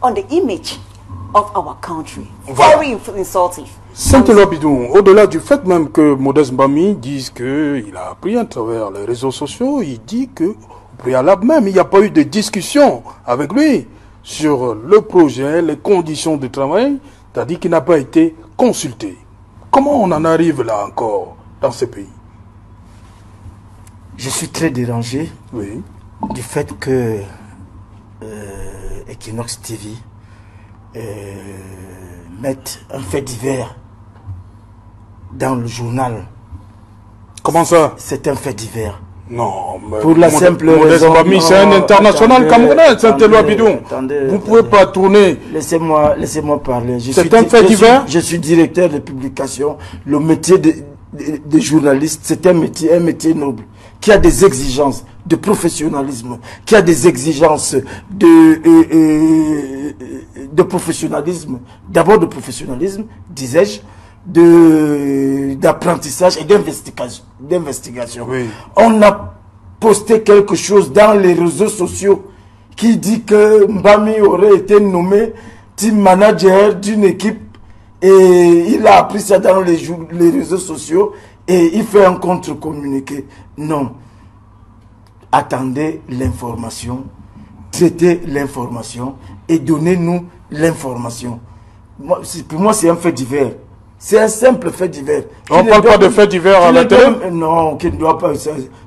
on the image of our country. Voilà. Very insultive. Saint-Éloi Bidon, au-delà du fait même que Modeste Bami dise qu'il a appris à travers les réseaux sociaux, il dit que au préalable même, il n'y a pas eu de discussion avec lui sur le projet, les conditions de travail, c'est-à-dire qu'il n'a pas été consulté. Comment on en arrive là encore dans ce pays? Je suis très dérangé, oui, du fait que Equinox TV mette un fait divers dans le journal. Comment ça? C'est un fait divers. Non, mais pour la simple raison. C'est un international camerounais, Saint-Éloi Bidon. Vous ne pouvez pas tourner. Laissez-moi parler. C'est un fait divers. Je suis directeur de publication. Le métier de journaliste, c'est un métier noble, qui a des exigences de professionnalisme, qui a des exigences de professionnalisme, d'abord de professionnalisme, disais-je, d'apprentissage et d'investigation. Oui. On a posté quelque chose dans les réseaux sociaux qui dit que Mbami aurait été nommé team manager d'une équipe, et il a appris ça dans les réseaux sociaux et il fait un contre-communiqué. Non. Attendez l'information, traitez l'information et donnez-nous l'information. Pour moi, c'est un fait divers. C'est un simple fait divers. On ne parle pas de fait divers à la télé? Non,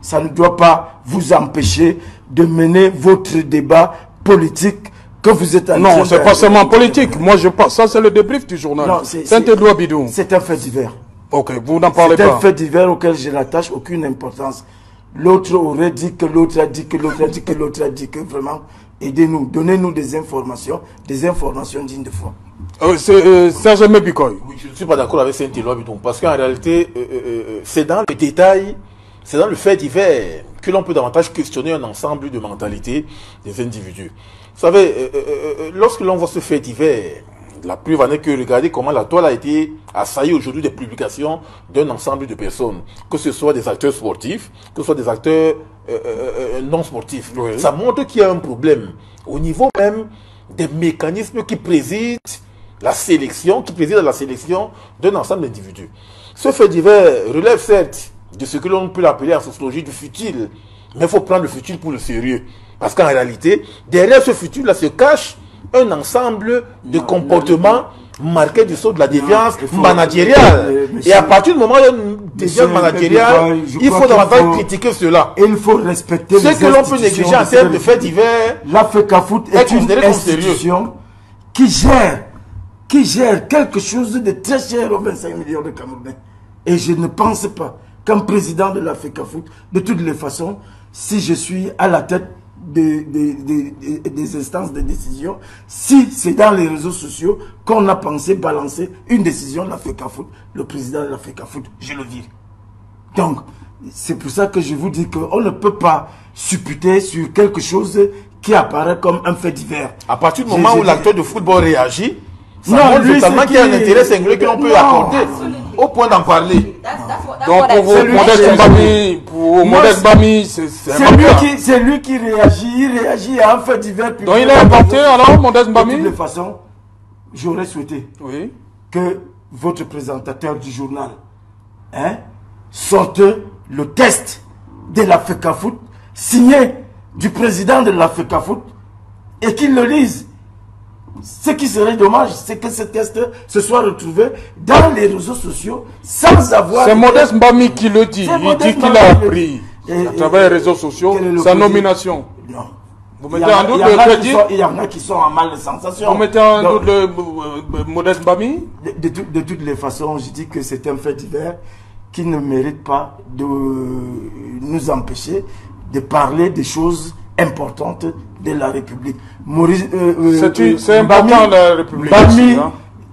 ça ne doit pas vous empêcher de mener votre débat politique que vous êtes en train de... Non, c'est pas seulement politique. Moi, je pense. Ça, c'est le débrief du journal. Saint-Éloi Bidon. C'est un fait divers. Ok, vous n'en parlez pas. C'est un fait divers auquel je n'attache aucune importance. L'autre aurait dit que l'autre a dit que l'autre a dit que l'autre a dit que vraiment, aidez-nous, donnez-nous des informations dignes de foi. Serge Mebikoy. Oui, je ne suis pas d'accord avec Saint-Éloi Bidon, parce qu'en réalité, c'est dans les détails, c'est dans le fait divers que l'on peut davantage questionner un ensemble de mentalités des individus. Vous savez, lorsque l'on voit ce fait divers, la preuve en est que regardez comment la toile a été assaillie aujourd'hui des publications d'un ensemble de personnes, que ce soit des acteurs sportifs, que ce soit des acteurs non sportifs. Oui. Ça montre qu'il y a un problème au niveau même des mécanismes qui président la sélection, d'un ensemble d'individus. Ce fait divers relève certes de ce que l'on peut appeler en sociologie du futile, mais il faut prendre le futile pour le sérieux. Parce qu'en réalité, derrière ce futile-là se cache un ensemble de comportements marqués du saut de la déviance managériale. Et à partir du moment où il y a une déviance managériale, il faut davantage critiquer cela. Et il faut respecter ce que l'on peut négliger en termes de faits divers. La FECAFOOT est une institution qui gère quelque chose de très cher aux 25 millions de Camerounais. Et je ne pense pas qu'un président de la FECAFOOT, de toutes les façons, si je suis à la tête des instances de décision, si c'est dans les réseaux sociaux qu'on a pensé balancer une décision de la FECAFOOT, le président de la FECAFOOT, je le vire. Donc, c'est pour ça que je vous dis qu'on ne peut pas supputer sur quelque chose qui apparaît comme un fait divers. À partir du moment où l'acteur de football réagit, ça montre totalement qu'il y a un intérêt singulier que l'on peut accorder au point d'en parler. Donc pour Modeste Bami, c'est lui qui réagit, il réagit à un fait divers. Donc il a inventé alors Modeste Bami. De toutes les façons, j'aurais souhaité que votre présentateur du journal sorte le test de la FECAFOOT signé du président de la FECAFOOT et qu'il le lise. Ce qui serait dommage, c'est que ce test se soit retrouvé dans les réseaux sociaux sans avoir... C'est Modeste Bami qui le dit. Il dit qu'il a appris à travers les réseaux sociaux sa nomination. Non. Vous mettez en doute le crédit? Il y en a qui sont en mal de sensation. Vous mettez en doute le Modeste Bami? De toutes les façons, je dis que c'est un fait divers qui ne mérite pas de nous empêcher de parler des choses importantes de la République. C'est important la République. Bami,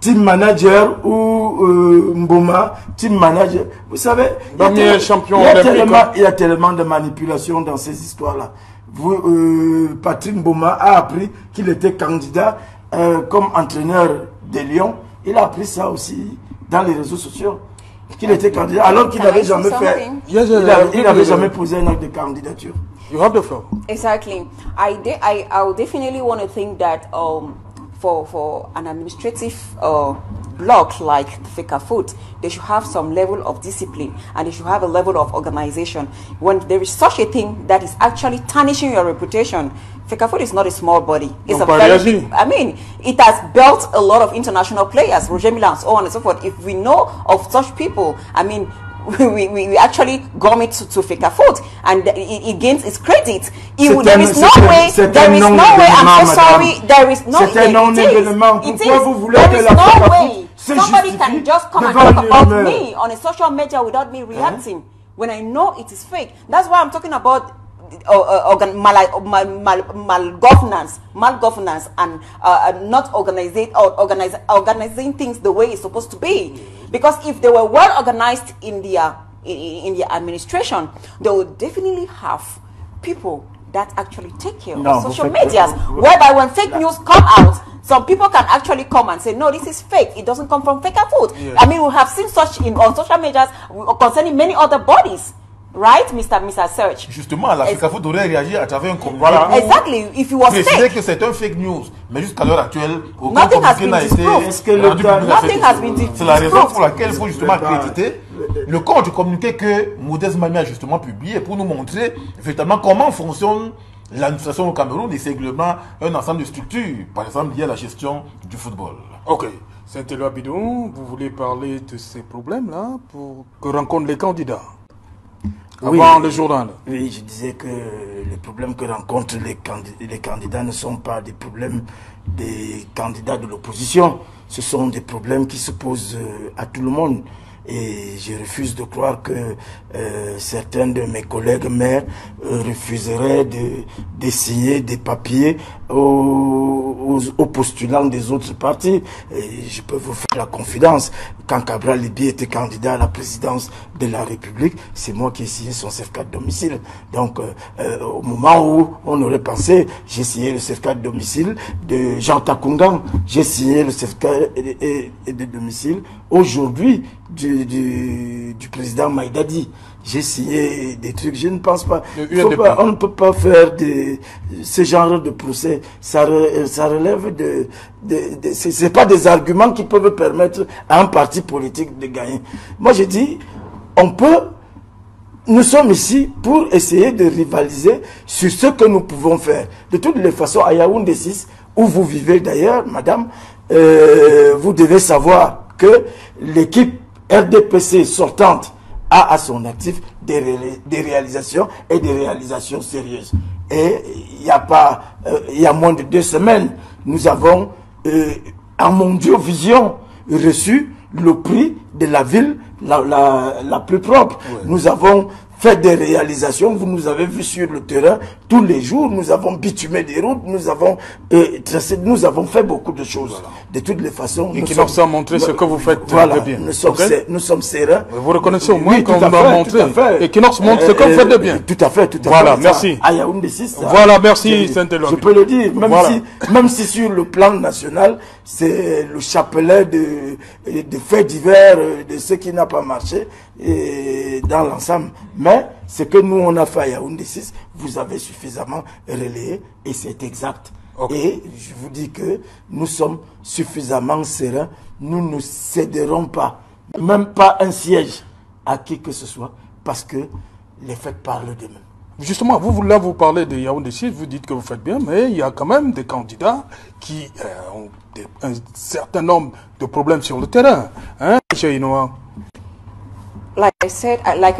team manager ou Mboma, team manager. Vous savez, Bami est champion olympique. Il y a tellement de manipulations dans ces histoires-là. Patrick Mboma a appris qu'il était candidat comme entraîneur de Lyon. Il a appris ça aussi dans les réseaux sociaux. Qu'il était candidat alors qu'il n'avait jamais fait. Il n'avait jamais posé un acte de candidature. You have the floor. Exactly. I would definitely want to think that for an administrative block like FECAFOOT, they should have some level of discipline and they should have a level of organization. When there is such a thing that is actually tarnishing your reputation, FECAFOOT is not a small body. It's a very big, I mean, it has built a lot of international players, Roger Milla and so on and so forth. If we know of such people, I mean, we actually gum it to FECAFOOT and it gains its credit. There is no way, I'm so sorry, there is no way somebody can just come and talk about me on a social media without me reacting when I know it is fake. That's why I'm talking about malgovernance and not organizing things the way it's supposed to be. Because if they were well organized in their administration, they would definitely have people that actually take care of social medias, whereby when fake news come out, some people can actually come and say, no, this is fake. It doesn't come from FECAFOOT. Yeah. I mean, we have seen such on social medias concerning many other bodies. Right, Mr. Search? Justement, la FECAFOOT aurait réagi à travers un communiqué. Exactly. If it was fake. Que c'est un fake news, mais jusqu'à l'heure actuelle, nothing has been disproved. Nothing has been disproved. C'est la raison pour laquelle il faut justement créditer le corps du communiqué que Modeste Bami a justement publié pour nous montrer véritablement comment fonctionne l'administration au Cameroun et c'est également un ensemble de structures, par exemple liées à la gestion du football. Ok. Saint-Éloi Bidon, vous voulez parler de ces problèmes-là pour que rencontrent les candidats? Avant le journal. Oui, je disais que les problèmes que rencontrent les candidats ne sont pas des problèmes des candidats de l'opposition. Ce sont des problèmes qui se posent à tout le monde. Et je refuse de croire que certains de mes collègues maires refuseraient de signer des papiers aux postulants des autres partis. Et je peux vous faire la confidence. Quand Cabral Libye était candidat à la présidence de la République, c'est moi qui ai signé son certificat de domicile. Donc, au moment où on aurait pensé, j'ai signé le certificat de domicile de Jean Takungang, j'ai signé le certificat de domicile aujourd'hui du président Maïdadi. J'ai signé des trucs, je ne pense pas. On ne peut pas faire ce genre de procès. Ça relève c'est pas des arguments qui peuvent permettre à un parti politique de gagner. Moi, je dis, nous sommes ici pour essayer de rivaliser sur ce que nous pouvons faire. De toutes les façons, à Yaoundé 6, où vous vivez d'ailleurs, madame, vous devez savoir que l'équipe RDPC sortante a à son actif des réalisations et des réalisations sérieuses. Et il y a moins de 2 semaines, nous avons en Mondiovision reçu le prix de la ville la plus propre. Ouais. Nous avons fait des réalisations, vous nous avez vu sur le terrain tous les jours, nous avons bitumé des routes, nous avons fait beaucoup de choses. Voilà. De toutes les façons. Et qui nous a montré ce que vous faites voilà, de bien. Nous sommes sereins. Vous reconnaissez au moins qu'on nous a montré. Et qui nous montre ce que vous faites de bien. Tout à fait, tout à fait. Voilà, merci. À Yaoundé 6. Voilà, merci Saint-Éloi. Je peux le dire, même si sur le plan national, c'est le chapelet de faits divers, de ce qui n'a pas marché dans l'ensemble. Mais ce que nous on a fait à Yaoundé 6, vous avez suffisamment relayé et c'est exact. Okay. Et je vous dis que nous sommes suffisamment sereins, nous ne céderons pas, même pas un siège à qui que ce soit, parce que les faits parlent d'eux-mêmes. Justement, vous parlez de Yaoundé 6, vous dites que vous faites bien, mais il y a quand même des candidats qui ont un certain nombre de problèmes sur le terrain. Hein, like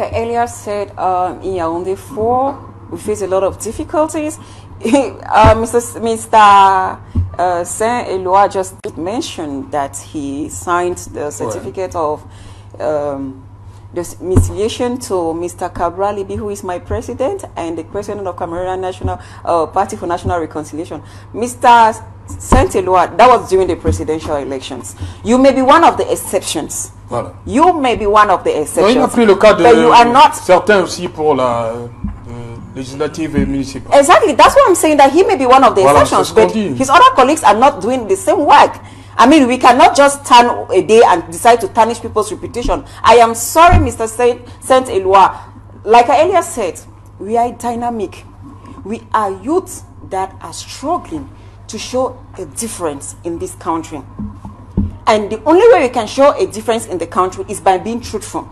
I earlier said, in Yaoundé 4, we face a lot of difficulties. Mr. Saint-Éloi just mentioned that he signed the certificate of domiciliation to Mr. Cabral Libi, who is my president and the president of Cameroon National Party for National Reconciliation. Mr. Saint-Éloi, that was during the presidential elections. You may be one of the exceptions. Voilà. You may be one of the exceptions. Il a pris le cas de you are not certains aussi pour la législative et municipale. Exactly, that's what I'm saying, that he may be one of the exceptions, but his other colleagues are not doing the same work. I mean, we cannot just turn a day and decide to tarnish people's reputation. I am sorry, Mr. Saint-Éloi. Like I earlier said, we are dynamic. We are youths that are struggling to show a difference in this country. And the only way we can show a difference in the country is by being truthful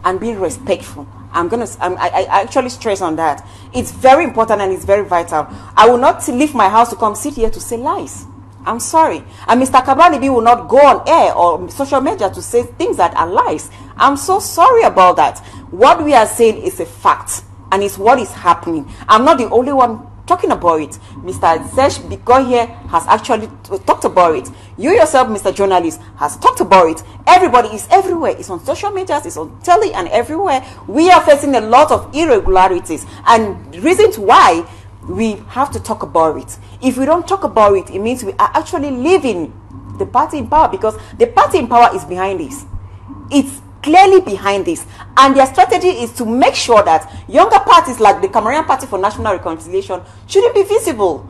and being respectful. I actually stress on that. It's very important and it's very vital. I will not leave my house to come sit here to say lies. I'm sorry. And Mr. Cabral Libi will not go on air or social media to say things that are lies. I'm so sorry about that. What we are saying is a fact and it's what is happening. I'm not the only one talking about it. Mr. Zesh Biko here has actually talked about it. You yourself, Mr. Journalist, has talked about it. Everybody is everywhere. It's on social media, it's on telly and everywhere. We are facing a lot of irregularities and reasons why we have to talk about it. If we don't talk about it, it means we are actually leaving the party in power, because the party in power is behind this. It's clearly behind this, and their strategy is to make sure that younger parties like the Cameroon Party for National Reconciliation shouldn't be visible.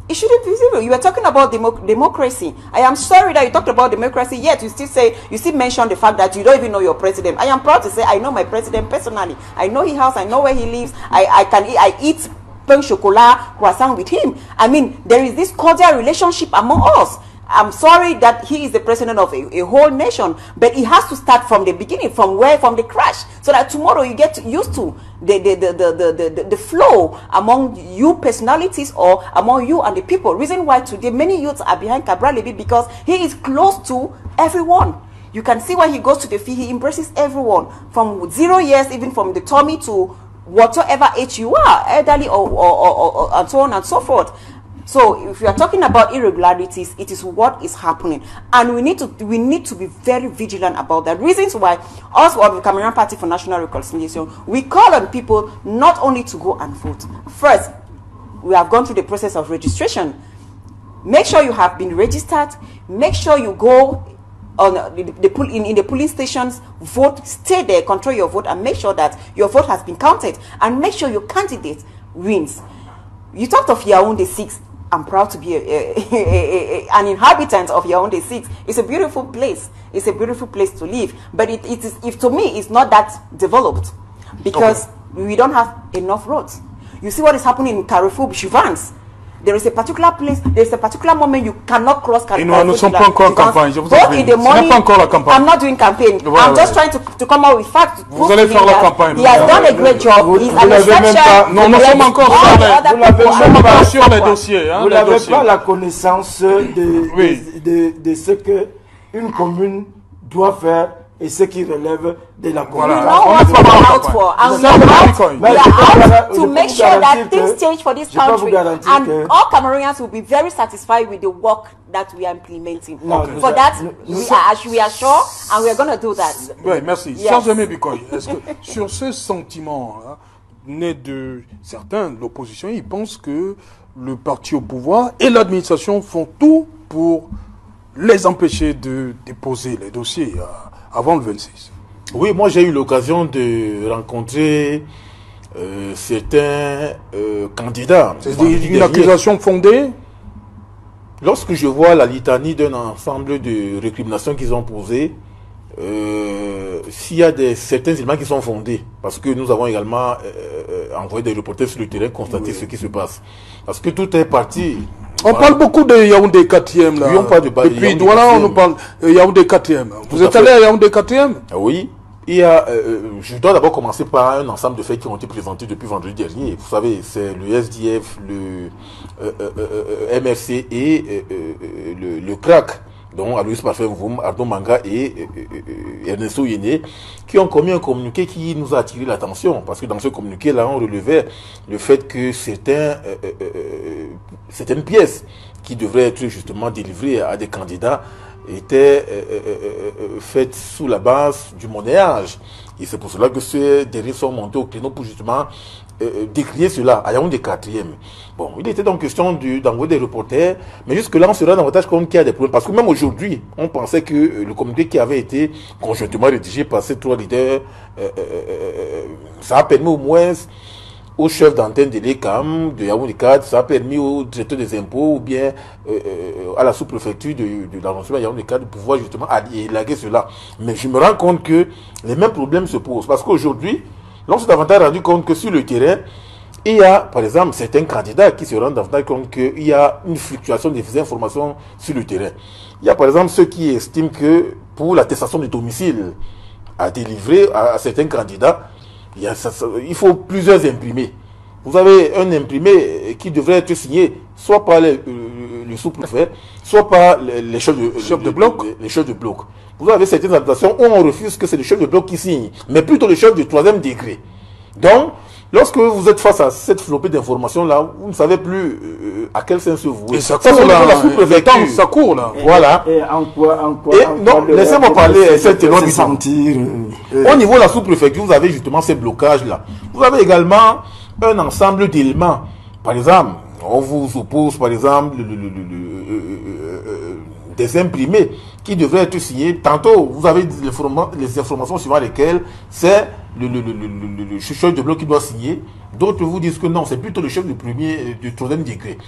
It shouldn't be visible. You were talking about democracy. I am sorry that you talked about democracy, yet you still mention the fact that you don't even know your president. I am proud to say I know my president personally. I know his house, I know where he lives. I eat pain chocolat croissant with him. I mean, there is this cordial relationship among us. I'm sorry that he is the president of a whole nation, but it has to start from the beginning, from the crash, so that tomorrow you get used to the flow among you personalities or among you and the people. Reason why today many youths are behind Cabral Libi, because he is close to everyone. You can see when he goes to the field, he embraces everyone from 0 years, even from the tummy to whatever age you are, elderly or and so on and so forth. So if you are talking about irregularities, it is what is happening, and we need to be very vigilant about that. Reasons why us, the Cameroon Party for National Reconciliation, we call on people not only to go and vote. First, we have gone through the process of registration. Make sure you have been registered. Make sure you go on in the polling stations, vote, stay there, control your vote, and make sure that your vote has been counted, and make sure your candidate wins. You talked of Yaoundé 6. I'm proud to be an inhabitant of Yaoundé 6. It's a beautiful place. It's a beautiful place to live. But it is, if to me, it's not that developed because we don't have enough roads. You see what is happening in Carrefour Chivans. There is a particular place, there is a particular moment you cannot cross Carrefour. Nous ne sommes pas encore en campagne. Je vous Both in the morning, pas encore la campagne. I'm not doing campaign. Voilà, I'm just trying to come out with facts. Vous allez faire la campagne. He has done a great job. He's an exception. Non, nous sommes encore sur les dossiers. Vous n'avez pas la connaissance de ce que une commune doit faire et ce qui relève de la commune. We know what we are out for, and we are out to make sure that things change for this country, and all Cameroonians will be very satisfied with the work that we are implementing. For that, we are sure, and we are going to do that. Oui, merci. Chers amis Bikoy, est-ce que sur ce sentiment né de certains, l'opposition, ils pensent que le parti au pouvoir et l'administration font tout pour les empêcher de déposer les dossiers avant le 26. Oui, moi j'ai eu l'occasion de rencontrer certains candidats. C'est une accusation fondée? Lorsque je vois la litanie d'un ensemble de récriminations qu'ils ont posées, s'il y a certains éléments qui sont fondés, parce que nous avons également envoyé des reporters sur le terrain constater ce qui se passe. Parce que tout est parti. On parle beaucoup de Yaoundé 4e là. Oui, on parle de Depuis Douala, on nous parle de Yaoundé 4e. Vous êtes allé à Yaoundé 4e? Oui. Il y a, je dois d'abord commencer par un ensemble de faits qui ont été présentés depuis vendredi dernier. Vous savez, c'est le SDF, le MRC et le CRAC, dont Aloïs Parfait-Voum, Ardo Manga et Ernesto Yéné, qui ont commis un communiqué qui nous a attiré l'attention. Parce que dans ce communiqué-là, on relevait le fait que certaines pièces qui devraient être justement délivrées à des candidats étaient faites sous la base du monnayage. Et c'est pour cela que ces dérives sont montés au créneau pour justement décrier cela à Yaoundé 4e. Bon, il était donc question d'envoyer des reporters, mais jusque-là, on se rend davantage compte qu'il y a des problèmes. Parce que même aujourd'hui, on pensait que le communiqué qui avait été conjointement rédigé par ces trois leaders, ça a permis au moins au chef d'antenne de l'ECAM, de Yaoundé 4, ça a permis au directeur des impôts ou bien à la sous-préfecture de l'arrondissement Yaoundé 4 de pouvoir justement élaguer cela. Mais je me rends compte que les mêmes problèmes se posent. Parce qu'aujourd'hui, l'on s'est davantage rendu compte que sur le terrain, il y a, par exemple, certains candidats qui se rendent davantage compte qu'il y a une fluctuation des informations sur le terrain. Il y a, par exemple, ceux qui estiment que pour l'attestation de domicile à délivrer à certains candidats, il faut plusieurs imprimés. Vous avez un imprimé qui devrait être signé soit par le sous-préfet, soit par les chefs de bloc. Les chefs de bloc. Vous avez certaines administrations où on refuse que c'est le chef de bloc qui signe, mais plutôt le chef du 3e degré. Donc, lorsque vous êtes face à cette flopée d'informations-là, vous ne savez plus à quel sens se vouer. Et ça court là, la sous-préfecture. Ça court là. Voilà. Et en quoi non, laissez-moi parler cette loi du sentir. Au niveau de la sous-préfecture, vous avez justement ces blocages-là. Vous avez également un ensemble d'éléments. Par exemple, on vous oppose, par exemple, des imprimés qui devraient être signés. Tantôt, vous avez les informations suivant lesquelles c'est le chef de bloc qui doit signer. D'autres vous disent que non, c'est plutôt le chef du 3e degré.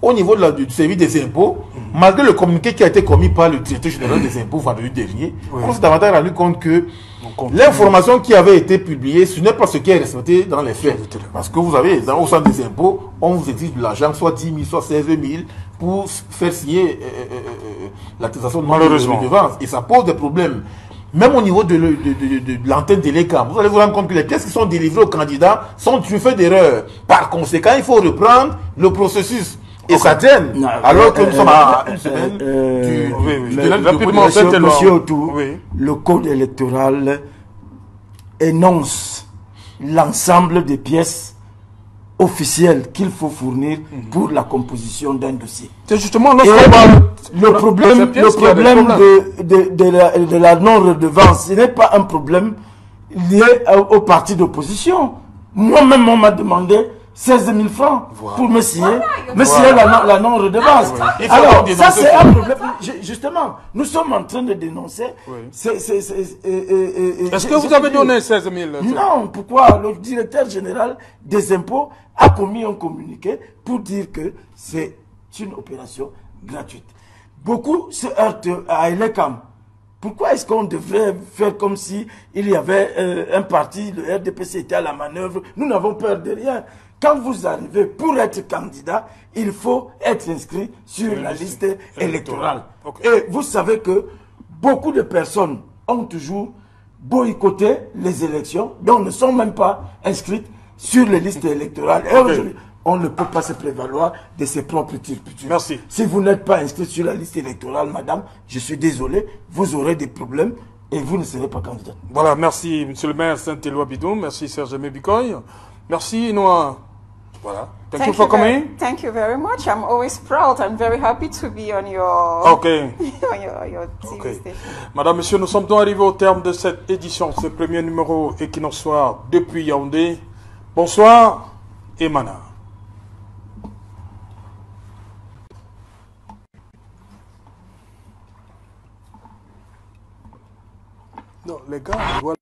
Au niveau du service des impôts, malgré le communiqué qui a été commis par le directeur général des impôts vendredi dernier, on s'est davantage rendu compte que l'information qui avait été publiée, ce n'est pas ce qui est respecté dans les faits. Parce que vous avez, au centre des impôts, on vous exige de l'argent, soit 10 000, soit 16 000, pour faire signer l'attestation de redevance. Et ça pose des problèmes. Même au niveau de l'antenne de l'ECAM, vous allez vous rendre compte que les pièces qui sont délivrées aux candidats sont truffées d'erreurs. Par conséquent, il faut reprendre le processus. Et ça traîne. Alors que nous sommes à une semaine rapidement, monsieur Otou, le code électoral énonce l'ensemble des pièces officielles qu'il faut fournir pour la composition d'un dossier. C'est justement le problème de la non-redevance, ce n'est pas un problème lié au parti d'opposition. Moi-même, on m'a demandé 16 000 francs pour me signer, la non-redevance. Alors, ça c'est un problème. Justement, nous sommes en train de dénoncer. Est-ce que vous avez donné 16 000? Non, pourquoi? Le directeur général des impôts a commis un communiqué pour dire que c'est C'est une opération gratuite. Beaucoup se heurtent à Elekam. Pourquoi est-ce qu'on devrait faire comme si il y avait un parti, le RDPC était à la manœuvre? Nous n'avons peur de rien. Quand vous arrivez pour être candidat, il faut être inscrit sur la liste électorale. Okay. Et vous savez que beaucoup de personnes ont toujours boycotté les élections, donc ne sont même pas inscrites sur les listes électorales. Et aujourd'hui, on ne peut pas se prévaloir de ses propres turpitudes. Merci. Si vous n'êtes pas inscrit sur la liste électorale, madame, je suis désolé, vous aurez des problèmes et vous ne serez pas candidat. Voilà, merci monsieur le maire Saint-Éloi Bidou, merci Serge Bikoy, merci Noah. Voilà. Thank you for coming. Thank you very much. I'm always proud. I'm very happy to be on your on your TV station. Madame, Monsieur, nous sommes donc arrivés au terme de cette édition, ce premier numéro Equinox Soir depuis Yaoundé. Bonsoir et Mana. Non, les gars, voilà.